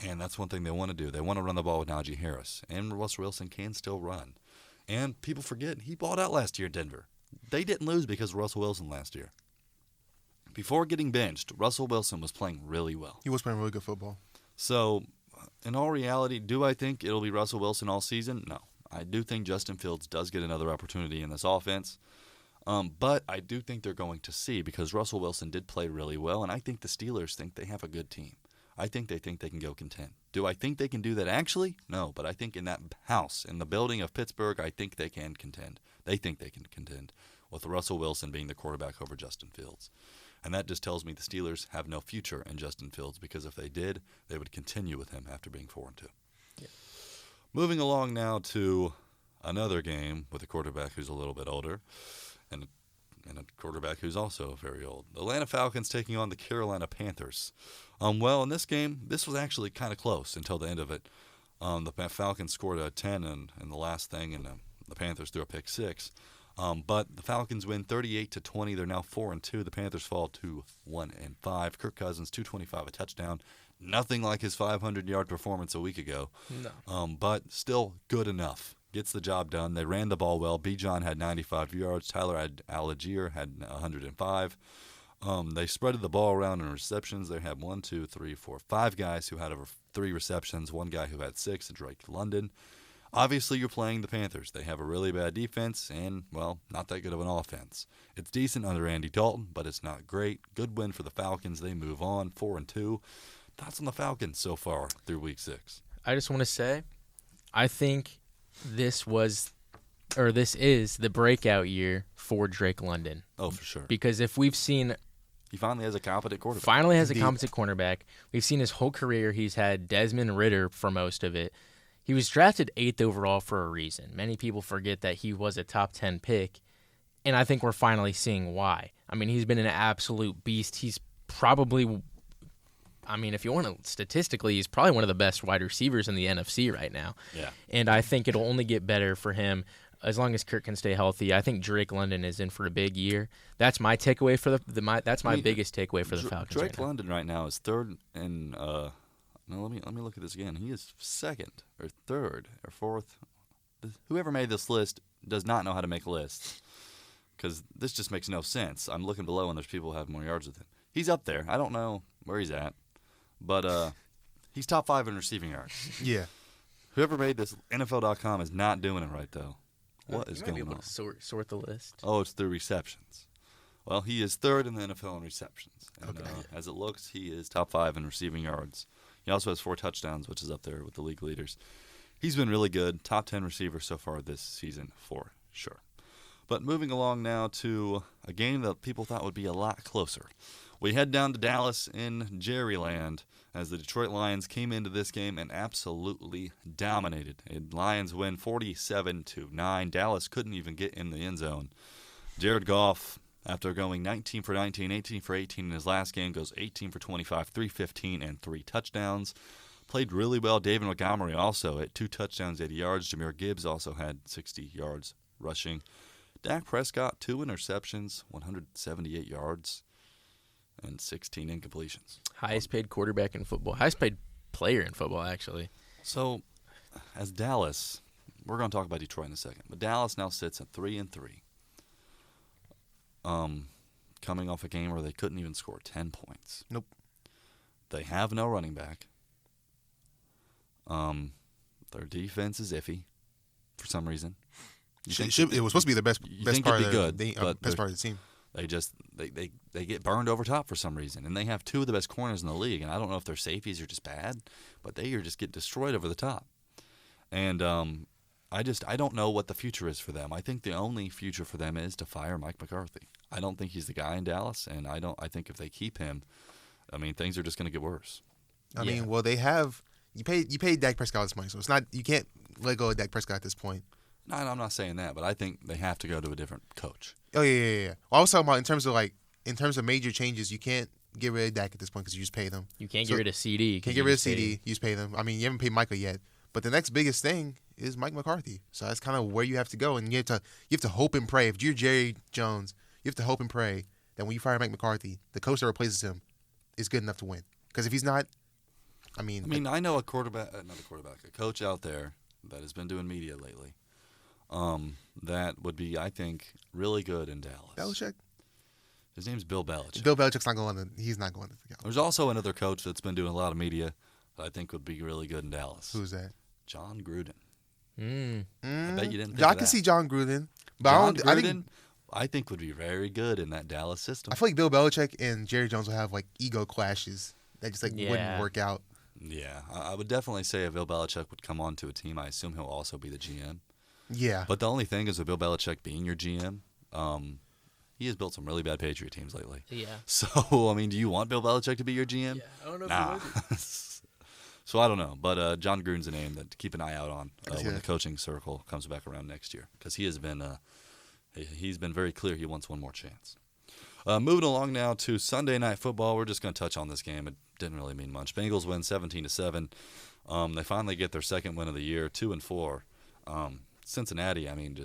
And that's one thing they want to do. They want to run the ball with Najee Harris. And Russell Wilson can still run. And people forget, he balled out last year in Denver. They didn't lose because of Russell Wilson last year. Before getting benched, Russell Wilson was playing really well. He was playing really good football. So, in all reality, do I think it'll be Russell Wilson all season? No. I do think Justin Fields does get another opportunity in this offense. But I do think they're going to see, because Russell Wilson did play really well, and I think the Steelers think they have a good team. I think they can go contend. Do I think they can do that actually? No, but I think in that house, in the building of Pittsburgh, I think they can contend. They think they can contend with Russell Wilson being the quarterback over Justin Fields. And that just tells me the Steelers have no future in Justin Fields, because if they did, they would continue with him after being 4-2. Yeah. Moving along now to another game with a quarterback who's a little bit older and a quarterback who's also very old. The Atlanta Falcons taking on the Carolina Panthers. Well, in this game, this was actually kind of close until the end of it. The Falcons scored a 10 in the last thing, and the Panthers threw a pick 6. But the Falcons win 38-20. They're now 4-2. The Panthers fall to 1-5. Kirk Cousins 225, a touchdown. Nothing like his 500-yard performance a week ago. No. But still good enough. Gets the job done. They ran the ball well. Bijan had 95 yards. Tyler Algier had 105. They spread the ball around in receptions. They had 5 guys who had over 3 receptions. One guy who had 6, Drake London. Obviously, you're playing the Panthers. They have a really bad defense and, well, not that good of an offense. It's decent under Andy Dalton, but it's not great. Good win for the Falcons. They move on, 4-2. Thoughts on the Falcons so far through Week 6? I just want to say, I think this is the breakout year for Drake London. Oh, for sure. Because if we've seen... He finally has a competent quarterback. A competent cornerback. We've seen his whole career. He's had Desmond Ridder for most of it. He was drafted 8th overall for a reason. Many people forget that he was a top 10 pick, and I think we're finally seeing why. I mean, he's been an absolute beast. He's probably, if you want to statistically, he's probably one of the best wide receivers in the NFC right now. Yeah. And I think it'll only get better for him as long as Kirk can stay healthy. I think Drake London is in for a big year. That's my takeaway for the biggest takeaway for the Falcons. Drake London right now is third in. Now let me look at this again. He is second or third or fourth. Whoever made this list does not know how to make lists, because this just makes no sense. I'm looking below and there's people who have more yards with him. He's up there. I don't know where he's at, but he's top 5 in receiving yards. Yeah. Whoever made this, NFL.com is not doing it right though. What is going on? Sort the list. Oh, it's through receptions. Well, he is third in the NFL in receptions. And, Okay. As it looks, he is top 5 in receiving yards. He also has 4 touchdowns, which is up there with the league leaders. He's been really good. Top 10 receiver so far this season for sure. But moving along now to a game that people thought would be a lot closer. We head down to Dallas in Jerryland as the Detroit Lions came into this game and absolutely dominated. Lions win 47-9. Dallas couldn't even get in the end zone. Jared Goff, after going 19 for 19, 18 for 18 in his last game, goes 18 for 25, 315, and 3 touchdowns. Played really well. David Montgomery also at 2 touchdowns, 80 yards. Jahmyr Gibbs also had 60 yards rushing. Dak Prescott, 2 interceptions, 178 yards, and 16 incompletions. Highest paid quarterback in football. Highest paid player in football, actually. So, as Dallas, we're going to talk about Detroit in a second, but Dallas now sits at 3-3. Coming off a game where they couldn't even score 10 points. Nope. They have no running back. Their defense is iffy for some reason. It was supposed to be the best part of the team. They just they get burned over top for some reason, and they have 2 of the best corners in the league. And I don't know if their safeties are just bad, but they just get destroyed over the top. And I don't know what the future is for them. I think the only future for them is to fire Mike McCarthy. I don't think he's the guy in Dallas, and I think if they keep him, I mean things are just going to get worse. I mean, well, they have you paid Dak Prescott this money, so it's not you can't let go of Dak Prescott at this point. No, I'm not saying that, but I think they have to go to a different coach. Oh yeah. Well, I was talking about in terms of major changes, you can't get rid of Dak at this point because you just pay them. You can't get rid of CD. Can't get rid of CD. You just pay them. I mean, you haven't paid Micah yet, but the next biggest thing is Mike McCarthy. So that's kind of where you have to go, and you have to hope and pray. If you're Jerry Jones, you have to hope and pray that when you fire Mike McCarthy, the coach that replaces him is good enough to win. Because if he's not, I know a coach out there that has been doing media lately. That would be, I think, really good in Dallas. Belichick? His name's Bill Belichick. Bill Belichick's not going to. He's not going to. There's also another coach that's been doing a lot of media that I think would be really good in Dallas. Who's that? John Gruden. I bet you didn't think I can see John Gruden. But I think would be very good in that Dallas system. I feel like Bill Belichick and Jerry Jones will have like ego clashes that just wouldn't work out. Yeah, I would definitely say if Bill Belichick would come on to a team, I assume he'll also be the GM. Yeah. But the only thing is with Bill Belichick being your GM, he has built some really bad Patriot teams lately. Yeah. So, I mean, do you want Bill Belichick to be your GM? Yeah, I don't know nah. if you would. So I don't know. But John Gruden's a name that to keep an eye out on when the coaching circle comes back around next year. Because he has been he's been very clear he wants one more chance. Moving along now to Sunday Night Football. We're just going to touch on this game. It didn't really mean much. Bengals win 17-7. They finally get their second win of the year, 2-4. Cincinnati, I mean,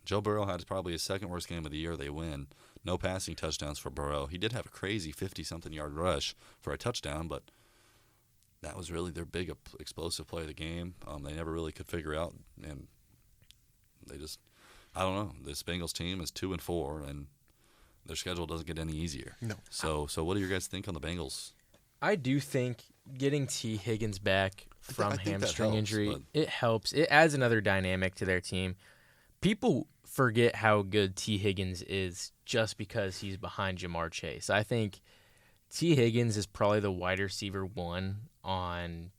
Joe Burrow had probably his second worst game of the year. They win. No passing touchdowns for Burrow. He did have a crazy 50-something yard rush for a touchdown, but that was really their big explosive play of the game. They never really could figure out, and they just, I don't know. This Bengals team is 2-4, and their schedule doesn't get any easier. No. So what do you guys think on the Bengals? I do think getting T. Higgins back from hamstring injury, but it helps. It adds another dynamic to their team. People forget how good T. Higgins is just because he's behind Jamar Chase. I think T. Higgins is probably the wide receiver 1 on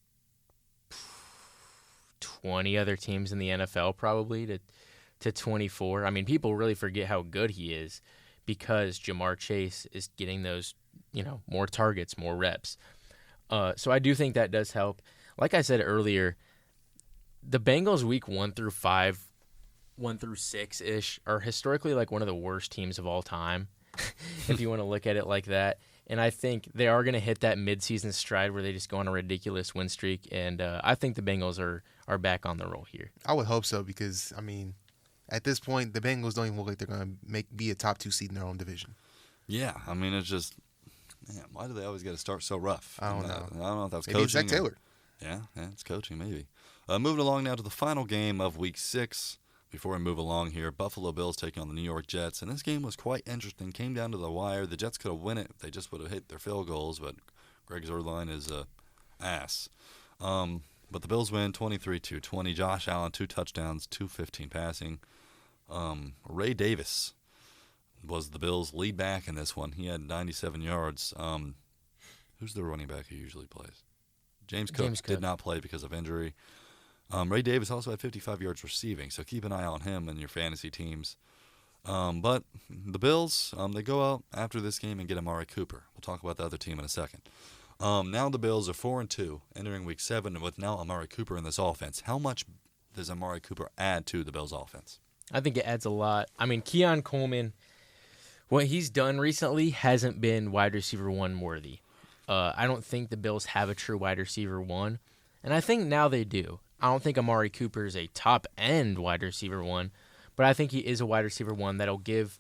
20 other teams in the NFL, probably to 24. I mean, people really forget how good he is because Jamar Chase is getting those, more targets, more reps. So I do think that does help. Like I said earlier, the Bengals week 1 through 5, 1 through 6-ish, are historically like one of the worst teams of all time, if you want to look at it like that. And I think they are going to hit that midseason stride where they just go on a ridiculous win streak. And I think the Bengals are back on the roll here. I would hope so because, I mean, at this point, the Bengals don't even look like they're going to be a top 2 seed in their own division. Yeah, I mean, it's just, man, why do they always got to start so rough? I don't know. I don't know if that was maybe coaching. It's Zach Taylor. Yeah, it's coaching maybe. Moving along now to the final game of Week 6. Before we move along here, Buffalo Bills taking on the New York Jets. And this game was quite interesting. Came down to the wire. The Jets could have won it if they just would have hit their field goals, but Greg Zuerlein is a ass. But the Bills win 23-20. Josh Allen, 2 touchdowns, 215 passing. Ray Davis was the Bills' lead back in this one. He had 97 yards. Who's the running back who usually plays? James Cook did not play because of injury. Ray Davis also had 55 yards receiving, so keep an eye on him in your fantasy teams. But the Bills, they go out after this game and get Amari Cooper. We'll talk about the other team in a second. Now the Bills are 4-2, entering Week 7 with now Amari Cooper in this offense. How much does Amari Cooper add to the Bills' offense? I think it adds a lot. I mean, Keon Coleman, what he's done recently hasn't been wide receiver 1 worthy. I don't think the Bills have a true wide receiver 1, and I think now they do. I don't think Amari Cooper is a top-end wide receiver 1, but I think he is a wide receiver 1 that'll give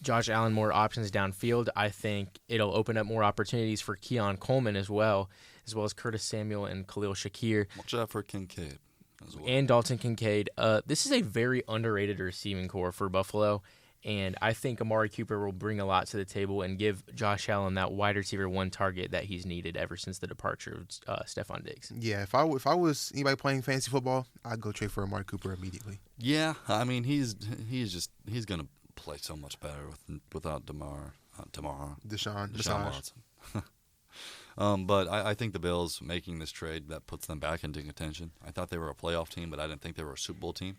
Josh Allen more options downfield. I think it'll open up more opportunities for Keon Coleman as well as Curtis Samuel and Khalil Shakir. Watch out for Kincaid as well. And Dalton Kincaid. This is a very underrated receiving core for Buffalo, and I think Amari Cooper will bring a lot to the table and give Josh Allen that wide receiver 1 target that he's needed ever since the departure of Stephon Diggs. Yeah, if I was anybody playing fantasy football, I'd go trade for Amari Cooper immediately. Yeah, I mean he's gonna play so much better without Deshaun Watson. But I think the Bills making this trade, that puts them back into contention. I thought they were a playoff team, but I didn't think they were a Super Bowl team.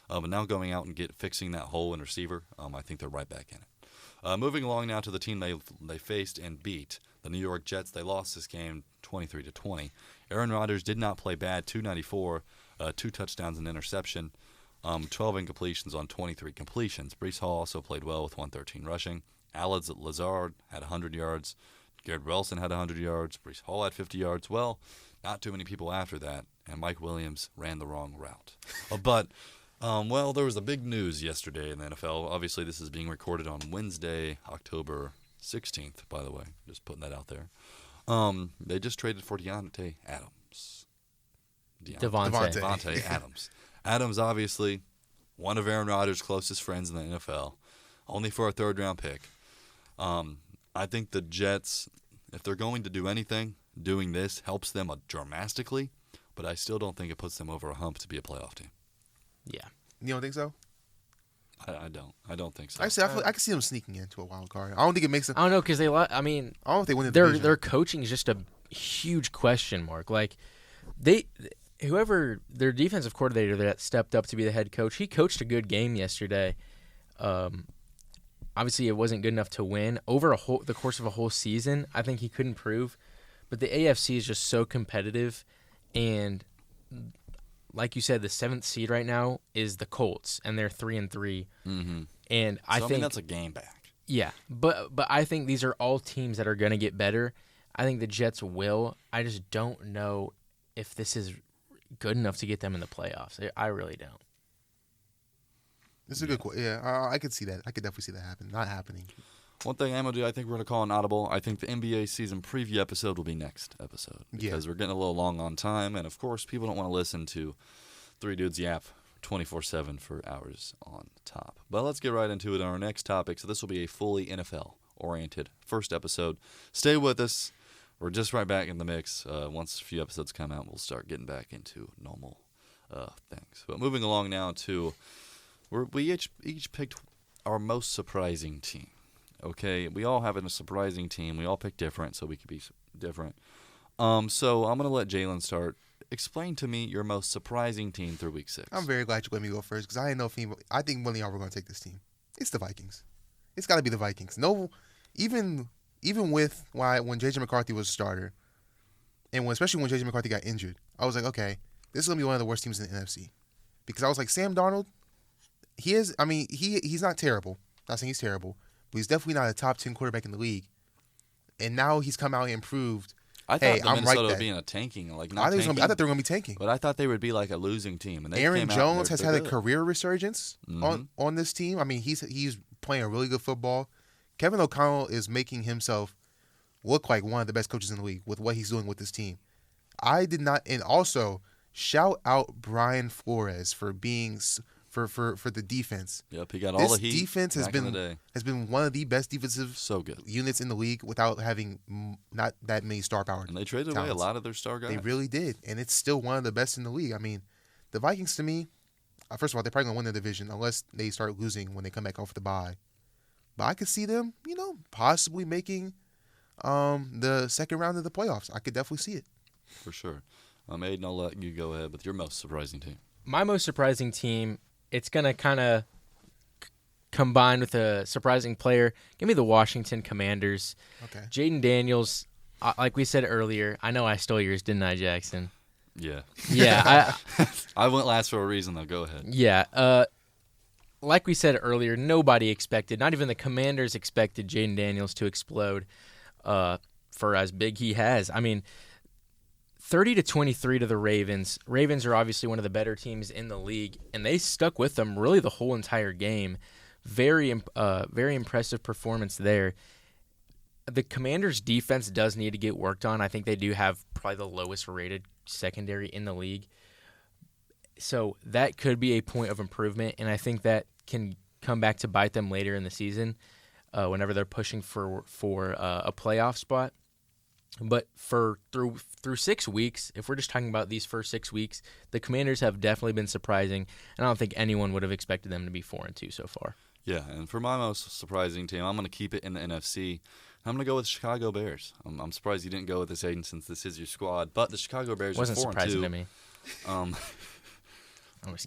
But now going out and fixing that hole in receiver, I think they're right back in it. Moving along now to the team they faced and beat, the New York Jets. They lost this game 23-20. Aaron Rodgers did not play bad, 294, 2 touchdowns and interception, 12 incompletions on 23 completions. Breece Hall also played well with 113 rushing. Alex Lazard had 100 yards. Garrett Wilson had 100 yards. Breece Hall had 50 yards. Well, not too many people after that. And Mike Williams ran the wrong route. Well, there was a big news yesterday in the NFL. Obviously, this is being recorded on Wednesday, October 16th, by the way. Just putting that out there. They just traded for Devontae Adams. Devontae Adams. Adams, obviously, one of Aaron Rodgers' closest friends in the NFL, only for a third-round pick. I think the Jets, if they're going to do anything, doing this helps them dramatically, but I still don't think it puts them over a hump to be a playoff team. Yeah. You don't think so? I don't. I don't think so. Actually, I can see them sneaking into a wild card. I don't think it makes them. I don't know because I don't know if they win the division. Their coaching is just a huge question mark. Like whoever their defensive coordinator that stepped up to be the head coach, he coached a good game yesterday. Obviously, it wasn't good enough to win over the course of a whole season. I think he couldn't prove, but the AFC is just so competitive, and like you said, the 7th seed right now is the Colts, and they're 3-3. Mm-hmm. And I think that's a game back. Yeah, but I think these are all teams that are going to get better. I think the Jets will. I just don't know if this is good enough to get them in the playoffs. I really don't. This is a good question. Yeah, I could see that. I could definitely see that not happening. One thing I'm going to do, I think we're going to call an audible. I think the NBA season preview episode will be next episode. Because we're getting a little long on time. And, of course, people don't want to listen to 3 dudes yap 24/7 for hours on top. But let's get right into it on our next topic. So this will be a fully NFL-oriented first episode. Stay with us. We're just right back in the mix. Once a few episodes come out, we'll start getting back into normal things. But moving along now to we each picked our most surprising team. Okay, we all have a surprising team. We all pick different, so we could be different. So I'm going to let Jalen start. Explain to me your most surprising team through Week 6. I'm very glad you let me go first because I didn't know if I think one of y'all were going to take this team. It's the Vikings. It's got to be the Vikings. No, even with when J.J. McCarthy was a starter, and especially when J.J. McCarthy got injured, I was like, okay, this is going to be one of the worst teams in the NFC. Because I was like, Sam Darnold, he's not terrible. Not saying he's terrible. But he's definitely not a top 10 quarterback in the league. And now he's come out and improved. I thought Minnesota would be in a tanking, I thought they were going to be tanking. But I thought they would be like a losing team. And Aaron Jones has had a career resurgence on this team. I mean, he's playing a really good football. Kevin O'Connell is making himself look like one of the best coaches in the league with what he's doing with this team. I did not, and also shout out Brian Flores for being for the defense. Yep, he got all the heat. This defense has been one of the best defensive units in the league without having not that many star power. And they traded away a lot of their star guys. They really did, and it's still one of the best in the league. I mean, the Vikings to me, first of all, they're probably gonna win the division unless they start losing when they come back off the bye. But I could see them, possibly making the second round of the playoffs. I could definitely see it. For sure. Aidan, I'll let you go ahead with your most surprising team. My most surprising team, it's going to kind of combine with a surprising player. Give me the Washington Commanders. Okay. Jaden Daniels, like we said earlier, I know I stole yours, didn't I, Jackson? Yeah. Yeah. I went last for a reason, though. Go ahead. Yeah. Like we said earlier, nobody expected, not even the Commanders expected Jaden Daniels to explode for as big he has. I mean, 30-23 to the Ravens. Ravens are obviously one of the better teams in the league, and they stuck with them really the whole entire game. Very impressive performance there. The Commanders' defense does need to get worked on. I think they do have probably the lowest rated secondary in the league. So that could be a point of improvement, and I think that can come back to bite them later in the season whenever they're pushing for a playoff spot. But through 6 weeks, if we're just talking about these first 6 weeks, the Commanders have definitely been surprising, and I don't think anyone would have expected them to be 4-2 so far. Yeah, and for my most surprising team, I'm going to keep it in the NFC. I'm going to go with the Chicago Bears. I'm surprised you didn't go with this, Aidan, since this is your squad. But the Chicago Bears wasn't are 4-2. Surprising to me.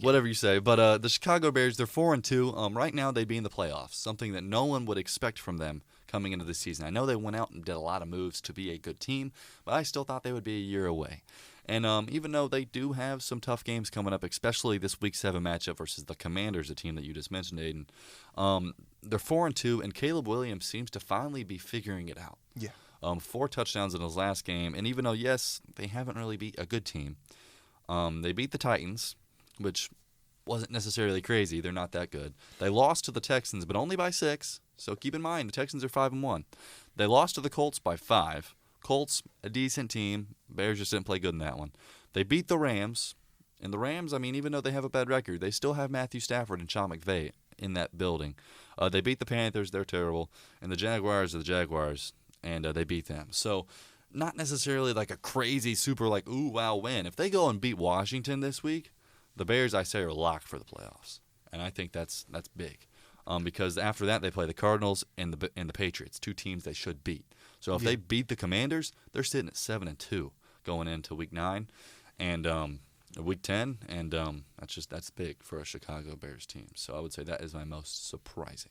Whatever you say. But the Chicago Bears, they're 4-2. Right now, they'd be in the playoffs, something that no one would expect from them coming into this season. I know they went out and did a lot of moves to be a good team, but I still thought they would be a year away. And even though they do have some tough games coming up, especially this Week 7 matchup versus the Commanders, a team that you just mentioned, Aidan, they're 4-2, and Caleb Williams seems to finally be figuring it out. Yeah. 4 touchdowns in his last game, and even though, yes, they haven't really beat a good team, they beat the Titans, which wasn't necessarily crazy. They're not that good. They lost to the Texans, but only by 6, so keep in mind the Texans are 5-1. They lost to the Colts by 5. Colts, a decent team. Bears just didn't play good in that one. They beat the Rams. And the Rams, I mean, even though they have a bad record, they still have Matthew Stafford and Sean McVay in that building. They beat the Panthers. They're terrible. And the Jaguars are the Jaguars, and they beat them. So not necessarily like a crazy, super like, ooh, wow win. If they go and beat Washington this week, the Bears, I say, are locked for the playoffs. And I think that's big. Because after that, they play the Cardinals and the Patriots, 2 teams they should beat. So if they beat the Commanders, they're sitting at 7-2 going into Week 9 and Week 10, and that's big for a Chicago Bears team. So I would say that is my most surprising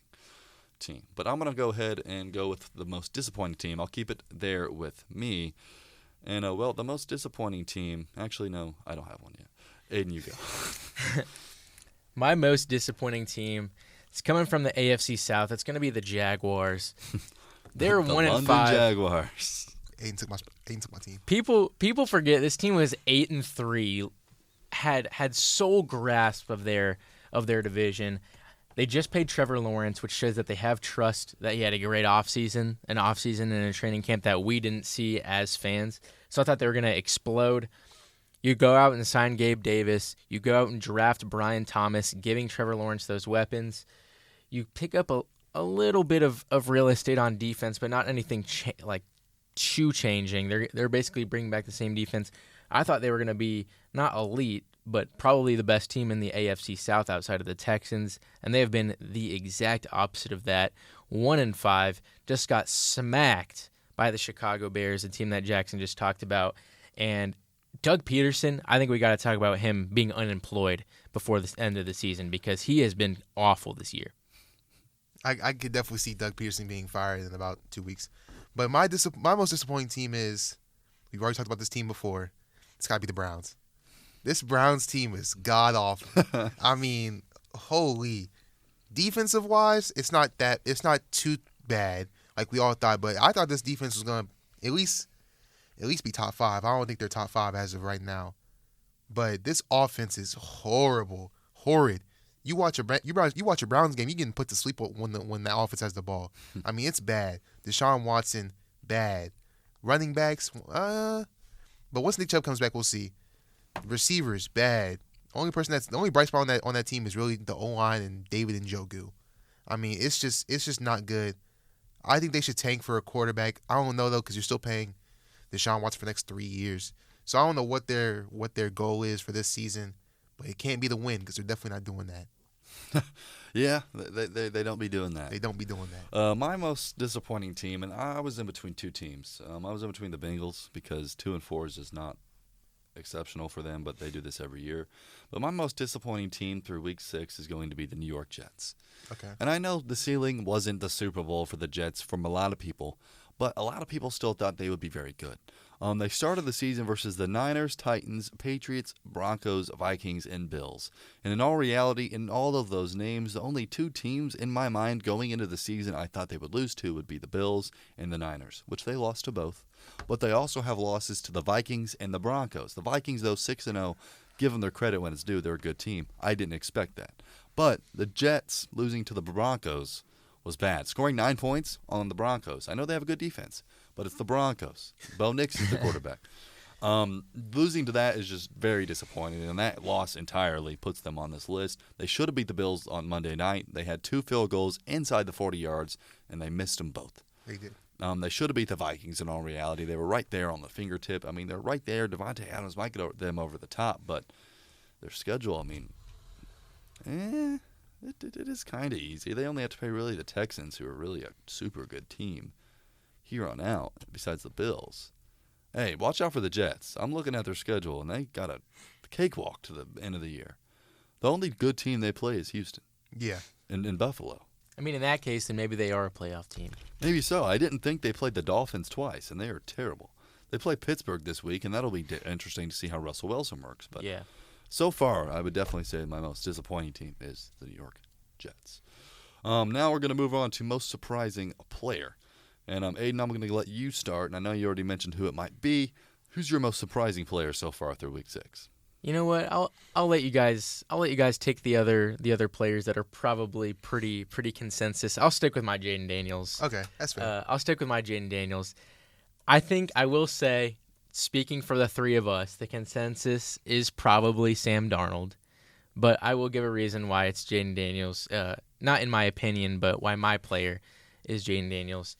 team. But I'm gonna go ahead and go with the most disappointing team. I'll keep it there with me. And the most disappointing team. Actually, no, I don't have one yet. Aidan, you go. My most disappointing team. It's coming from the AFC South. It's going to be the Jaguars. They're 1-5. Jaguars. Aidan took my team. People forget this team was 8-3, had sole grasp of their division. They just paid Trevor Lawrence, which shows that they have trust that he had a great offseason, and a training camp that we didn't see as fans. So I thought they were going to explode. You go out and sign Gabe Davis. You go out and draft Brian Thomas, giving Trevor Lawrence those weapons. You pick up a little bit of real estate on defense, but not anything like shoe-changing. They're basically bringing back the same defense. I thought they were going to be not elite, but probably the best team in the AFC South outside of the Texans, and they have been the exact opposite of that. 1-5, just got smacked by the Chicago Bears, a team that Jackson just talked about. And Doug Peterson, I think we got to talk about him being unemployed before the end of the season because he has been awful this year. I could definitely see Doug Peterson being fired in about 2 weeks. But my most disappointing team is, we've already talked about this team before, it's got to be the Browns. This Browns team is god-awful. I mean, holy. Defensive-wise, it's not too bad like we all thought, but I thought this defense was going to at least be top 5. I don't think they're top 5 as of right now. But this offense is horrid. You watch a Browns game, you're getting put to sleep when that offense has the ball. I mean, it's bad. Deshaun Watson, bad. Running backs, but once Nick Chubb comes back, we'll see. Receivers, bad. The only bright spot on that team is really the O-line and David Njoku. I mean, it's just not good. I think they should tank for a quarterback. I don't know though, because you're still paying Deshaun Watson for the next 3 years. So I don't know what their goal is for this season, but it can't be the win because they're definitely not doing that. Yeah, they don't be doing that. They don't be doing that. My most disappointing team, and I was in between 2 teams. I was in between the Bengals because 2-4 is just not exceptional for them, but they do this every year. But my most disappointing team through Week 6 is going to be the New York Jets. Okay. And I know the ceiling wasn't the Super Bowl for the Jets from a lot of people, but a lot of people still thought they would be very good. They started the season versus the Niners, Titans, Patriots, Broncos, Vikings, and Bills. And in all reality, in all of those names, the only two teams in my mind going into the season I thought they would lose to would be the Bills and the Niners, which they lost to both. But they also have losses to the Vikings and the Broncos. The Vikings, though, 6-0, give them their credit when it's due. They're a good team. I didn't expect that. But the Jets losing to the Broncos was bad. Scoring 9 points on the Broncos. I know they have a good defense, but it's the Broncos. Bo Nix is the quarterback. Losing to that is just very disappointing, and that loss entirely puts them on this list. They should have beat the Bills on Monday night. They had 2 field goals inside the 40 yards, and they missed them both. They did. They should have beat the Vikings in all reality. They were right there on the fingertip. I mean, they're right there. Devontae Adams might get them over the top, but their schedule, I mean, it is kind of easy. They only have to play really the Texans, who are really a super good team here on out, besides the Bills. Hey, watch out for the Jets. I'm looking at their schedule, and they got a cakewalk to the end of the year. The only good team they play is Houston. Yeah. In Buffalo. I mean, in that case, then maybe they are a playoff team. Maybe so. I didn't think they played the Dolphins twice, and they are terrible. They play Pittsburgh this week, and that'll be interesting to see how Russell Wilson works. But yeah. So far, I would definitely say my most disappointing team is the New York Jets. Now we're going to move on to most surprising player. And Aidan, I'm going to let you start, and I know you already mentioned who it might be. Who's your most surprising player so far through Week 6? You know what? I'll let you guys take the other players that are probably pretty consensus. I'll stick with my Jaden Daniels. Okay, that's fair. I'll stick with my Jaden Daniels. I think I will say, speaking for the three of us, the consensus is probably Sam Darnold, but I will give a reason why it's Jaden Daniels. Not in my opinion, but why my player is Jaden Daniels.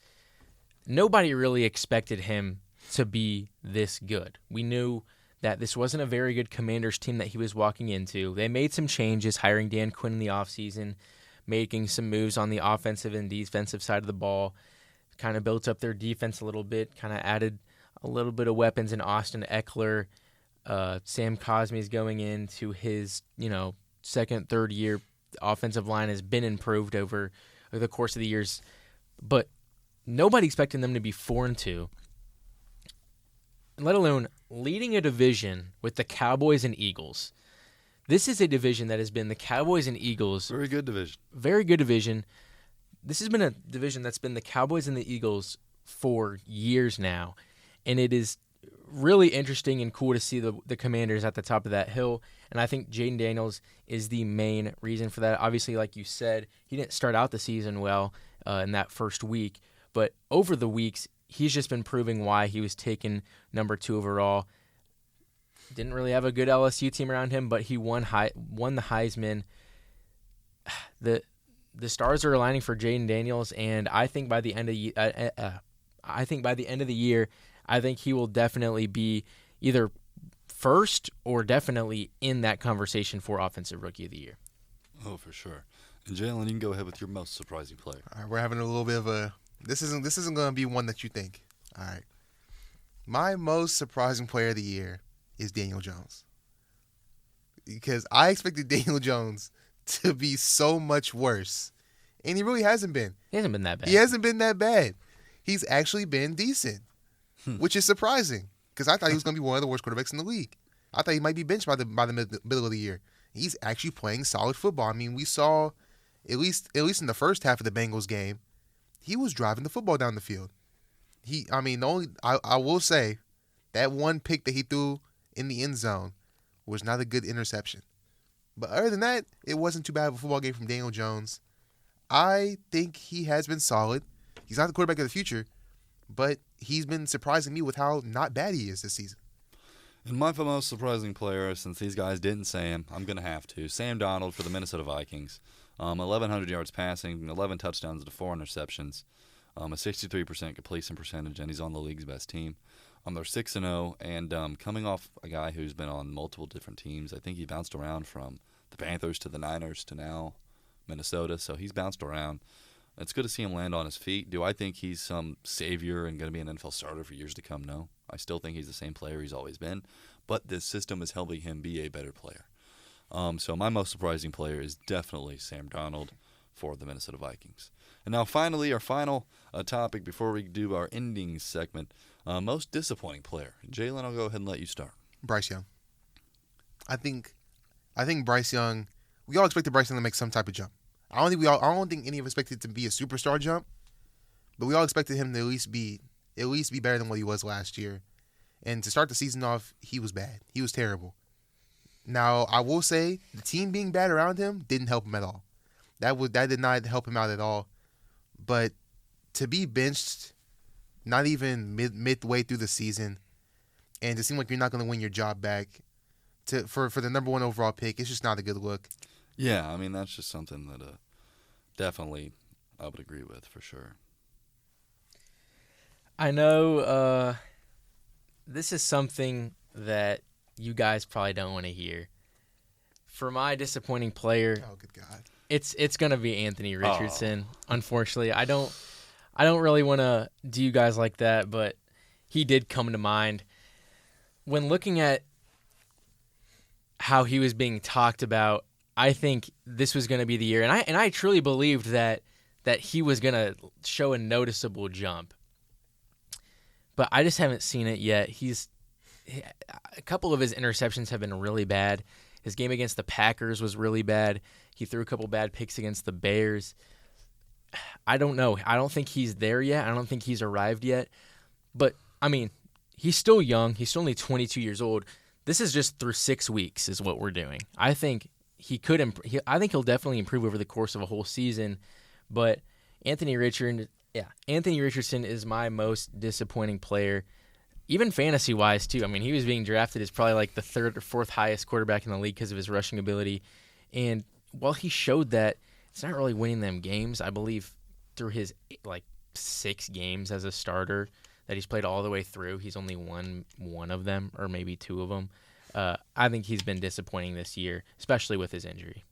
Nobody really expected him to be this good. We knew that this wasn't a very good Commanders team that he was walking into. They made some changes, hiring Dan Quinn in the offseason, making some moves on the offensive and defensive side of the ball, kind of built up their defense a little bit, kind of added a little bit of weapons in Austin Eckler. Sam Cosmi's going into his, second, third year. The offensive line has been improved over the course of the years, but nobody expected them to be 4-2, let alone leading a division with the Cowboys and Eagles. This is a division that has been the Cowboys and Eagles. Very good division. Very good division. This has been a division that's been the Cowboys and the Eagles for years now, and it is really interesting and cool to see the Commanders at the top of that hill, and I think Jaden Daniels is the main reason for that. Obviously, like you said, he didn't start out the season well in that first week, but over the weeks, he's just been proving why he was taken number 2 overall. Didn't really have a good LSU team around him, but he won the Heisman. The stars are aligning for Jaden Daniels, and I think by the end of the year, I think he will definitely be either first or definitely in that conversation for Offensive Rookie of the Year. Oh, for sure. And Jalen, you can go ahead with your most surprising player. All right, we're having a little bit of a. This isn't going to be one that you think. All right. My most surprising player of the year is Daniel Jones. Because I expected Daniel Jones to be so much worse. And he really hasn't been. He hasn't been that bad. He hasn't been that bad. He's actually been decent, which is surprising. Because I thought he was going to be one of the worst quarterbacks in the league. I thought he might be benched by the middle of the year. He's actually playing solid football. I mean, we saw, at least in the first half of the Bengals game, he was driving the football down the field. I will say that one pick that he threw in the end zone was not a good interception. But other than that, it wasn't too bad of a football game from Daniel Jones. I think he has been solid. He's not the quarterback of the future, but he's been surprising me with how not bad he is this season. And my most surprising player, since these guys didn't say him, I'm going to have to. Sam Darnold for the Minnesota Vikings. 1,100 yards passing, 11 touchdowns to 4 interceptions, a 63% completion percentage, and he's on the league's best team. They're 6-0, and coming off a guy who's been on multiple different teams. I think he bounced around from the Panthers to the Niners to now Minnesota, so he's bounced around. It's good to see him land on his feet. Do I think he's some savior and going to be an NFL starter for years to come? No. I still think he's the same player he's always been. but this system is helping him be a better player. So my most surprising player is definitely Sam Darnold for the Minnesota Vikings. And now finally, our final topic before we do our ending segment, most disappointing player. Jalen, I'll go ahead and let you start. Bryce Young. I think Bryce Young, we all expected Bryce Young to make some type of jump. I don't think any of us expected it to be a superstar jump, but we all expected him to at least be better than what he was last year. And to start the season off, he was bad. He was terrible. Now, I will say the team being bad around him didn't help him at all. That did not help him out at all. But to be benched not even midway through the season and to seem like you're not going to win your job back for the number 1 overall pick, it's just not a good look. Yeah, I mean, that's just something that definitely I would agree with for sure. I know this is something that you guys probably don't want to hear. For my disappointing player, Oh, good God. it's going to be Anthony Richardson. Unfortunately, I don't really want to do you guys like that, but he did come to mind when looking at how he was being talked about. I think this was going to be the year, and I truly believed that he was going to show a noticeable jump. But I just haven't seen it yet. A couple of his interceptions have been really bad. His game against the Packers was really bad. He threw a couple bad picks against the Bears. I don't know. I don't think he's there yet. I don't think he's arrived yet. But, I mean, he's still young. He's still only 22 years old. This is just through 6 weeks is what we're doing. I think he could. I think he'll definitely improve over the course of a whole season. But Anthony Richardson is my most disappointing player, even fantasy-wise, too. I mean, he was being drafted as probably like the 3rd or 4th highest quarterback in the league because of his rushing ability. And while he showed that, it's not really winning them games. I believe through his 6 games as a starter that he's played all the way through, he's only won one of them or maybe 2 of them. I think he's been disappointing this year, especially with his injury.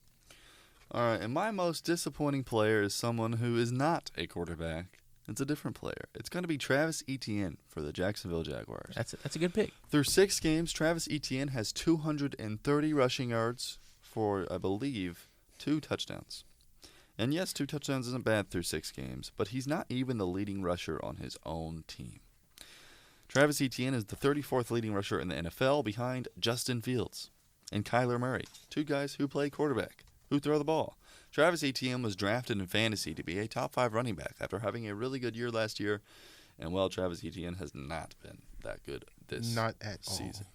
All right, and my most disappointing player is someone who is not a quarterback. It's a different player. It's going to be Travis Etienne for the Jacksonville Jaguars. That's a good pick. Through 6 games, Travis Etienne has 230 rushing yards for, I believe, 2 touchdowns. And yes, 2 touchdowns isn't bad through 6 games, but he's not even the leading rusher on his own team. Travis Etienne is the 34th leading rusher in the NFL behind Justin Fields and Kyler Murray, 2 guys who play quarterback, who throw the ball. Travis Etienne was drafted in fantasy to be a top 5 running back after having a really good year last year. And, well, Travis Etienne has not been that good this season.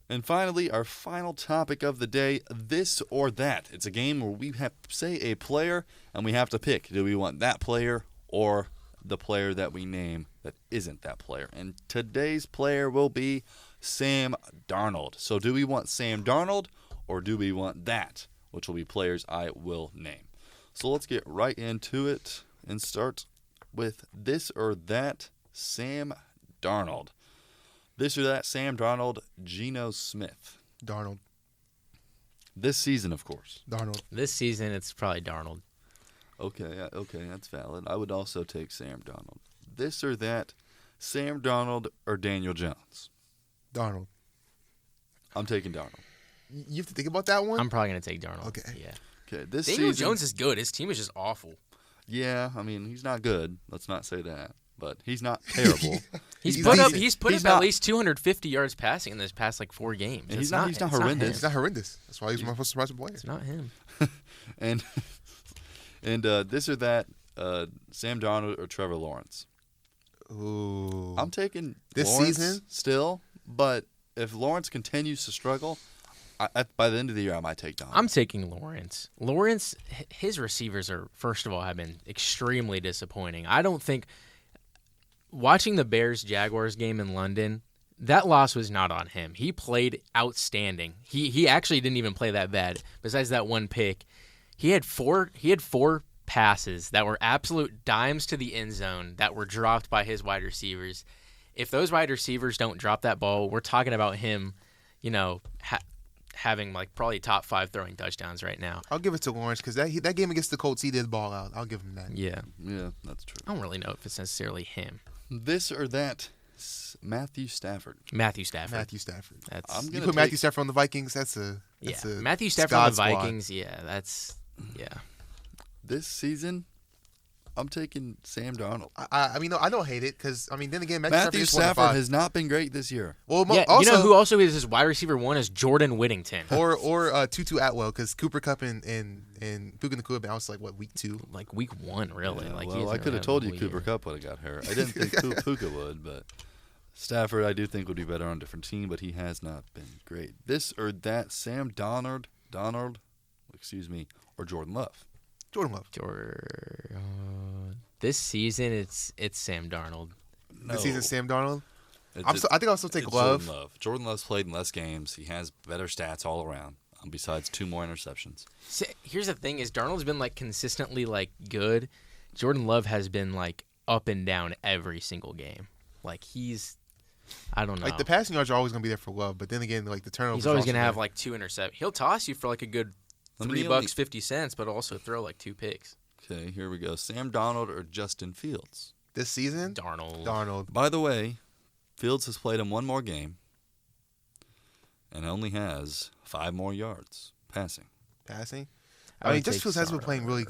And finally, our final topic of the day, this or that. It's a game where we have to say a player, and we have to pick. Do we want that player or the player that we name that isn't that player? And today's player will be Sam Darnold. So do we want Sam Darnold or do we want that, which will be players I will name? So let's get right into it and start with this or that Sam Darnold. This or that Sam Darnold, Geno Smith. Darnold. This season, of course. Darnold. This season, it's probably Darnold. Okay, that's valid. I would also take Sam Darnold. This or that Sam Darnold or Daniel Jones. Darnold. I'm taking Darnold. You have to think about that one? I'm probably going to take Darnold. Okay. Yeah. Okay, this Daniel season, Jones is good. His team is just awful. Yeah, I mean, he's not good. Let's not say that. But he's not terrible. He's He's put decent. up at least 250 yards passing in this past 4 games. And he's It's not horrendous. It's not horrendous. That's why he's my most surprising player. It's not him. and this or that Sam Darnold or Trevor Lawrence. Ooh. I'm taking This Lawrence season? still, but if Lawrence continues to struggle, by the end of the year I might take Darnold. I'm taking Lawrence. Lawrence, his receivers first of all, have been extremely disappointing. I don't think watching the Bears-Jaguars game in London, that loss was not on him. He played outstanding. He actually didn't even play that bad. Besides that one pick, he had four passes that were absolute dimes to the end zone that were dropped by his wide receivers. If those wide receivers don't drop that ball, we're talking about him, having probably top 5 throwing touchdowns right now. I'll give it to Lawrence because that game against the Colts, he did ball out. I'll give him that. Yeah. Yeah, that's true. I don't really know if it's necessarily him. This or that Matthew Stafford. Matthew Stafford. Matthew Stafford. I'm You gonna put Matthew take- Stafford on the Vikings. That's a Matthew Stafford on the squad. Vikings. Yeah. This season, I'm taking Sam Darnold. I mean, no, I don't hate it because then again, Matthew Stafford has not been great this year. Well, Yeah, also, you know who also is his wide receiver one is Jordan Whittington. or Tutu Atwell because Cooper Kupp and Puka Nacua have been out like week 2. Like week 1, really. Yeah, like well, I could have told you Cooper Kupp would have got hurt. I didn't think Puka would, but Stafford I do think would be better on a different team, but he has not been great. This or that, Sam Darnold, or Jordan Love. Jordan Love. This season, it's Sam Darnold. No. This season, Sam Darnold. I think I'll still take it's Love. Jordan Love. Jordan Love's played in less games. He has better stats all around, besides 2 more interceptions. See, here's the thing: is Darnold's been like consistently like good. Jordan Love has been like up and down every single game. Like I don't know. Like the passing yards are always gonna be there for Love, but then again, like the turnovers. He's always going gonna have like 2 interceptions. He'll toss you for like a good $3.50, but also throw like 2 picks. Okay, here we go. Sam Darnold or Justin Fields? this season. Darnold. By the way, Fields has played in 1 more game and only has 5 more yards passing. I mean, Justin Fields has been playing really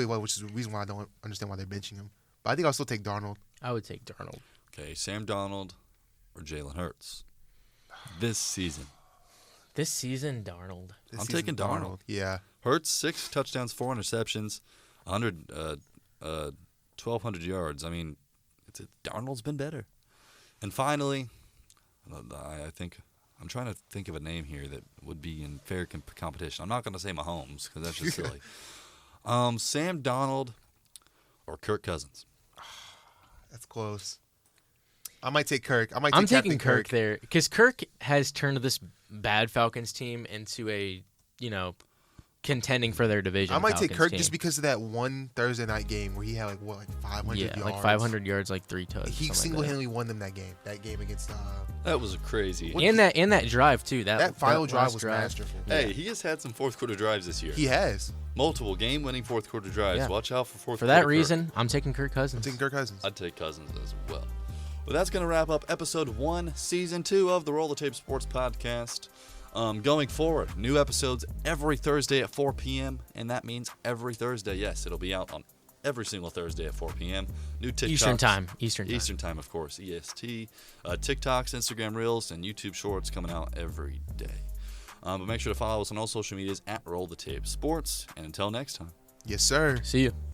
well, which is the reason why I don't understand why they're benching him. But I think I'll still take Darnold. I would take Darnold. Okay, Sam Darnold or Jalen Hurts this season? Darnold. I'm taking Darnold. Yeah. Hurts 6 touchdowns, 4 interceptions, 1,200 yards. I mean, Darnold's been better. And finally, I think I'm trying to think of a name here that would be in fair competition. I'm not going to say Mahomes because that's just silly. Sam Darnold or Kirk Cousins? That's close. I might take Kirk. I'm taking Kirk there because Kirk has turned this bad Falcons team into a, contending for their division. I might take Kirk team. just because of that one Thursday night game where he had 500 yards. Yeah, like 500 yards, like 3 touchdowns. He single-handedly won them that game. That game against. That was crazy. And that drive too. That final drive last was masterful. Hey, he has had some fourth-quarter drives this year. He has. Multiple game-winning fourth-quarter drives. Yeah. Watch out for fourth-quarter. For that Kirk. reason, I'm taking Kirk Cousins. I'm taking Kirk Cousins. I'd take Cousins as well. Well, that's going to wrap up episode 1, season 2 of the Roll the Tape Sports Podcast. Going forward, new episodes every Thursday at 4 p.m., and that means every Thursday. Yes, it'll be out on every single Thursday at 4 p.m. New TikToks. Eastern time, of course, EST. TikToks, Instagram Reels, and YouTube Shorts coming out every day. But make sure to follow us on all social medias at Roll the Tape Sports. And until next time. Yes, sir. See you.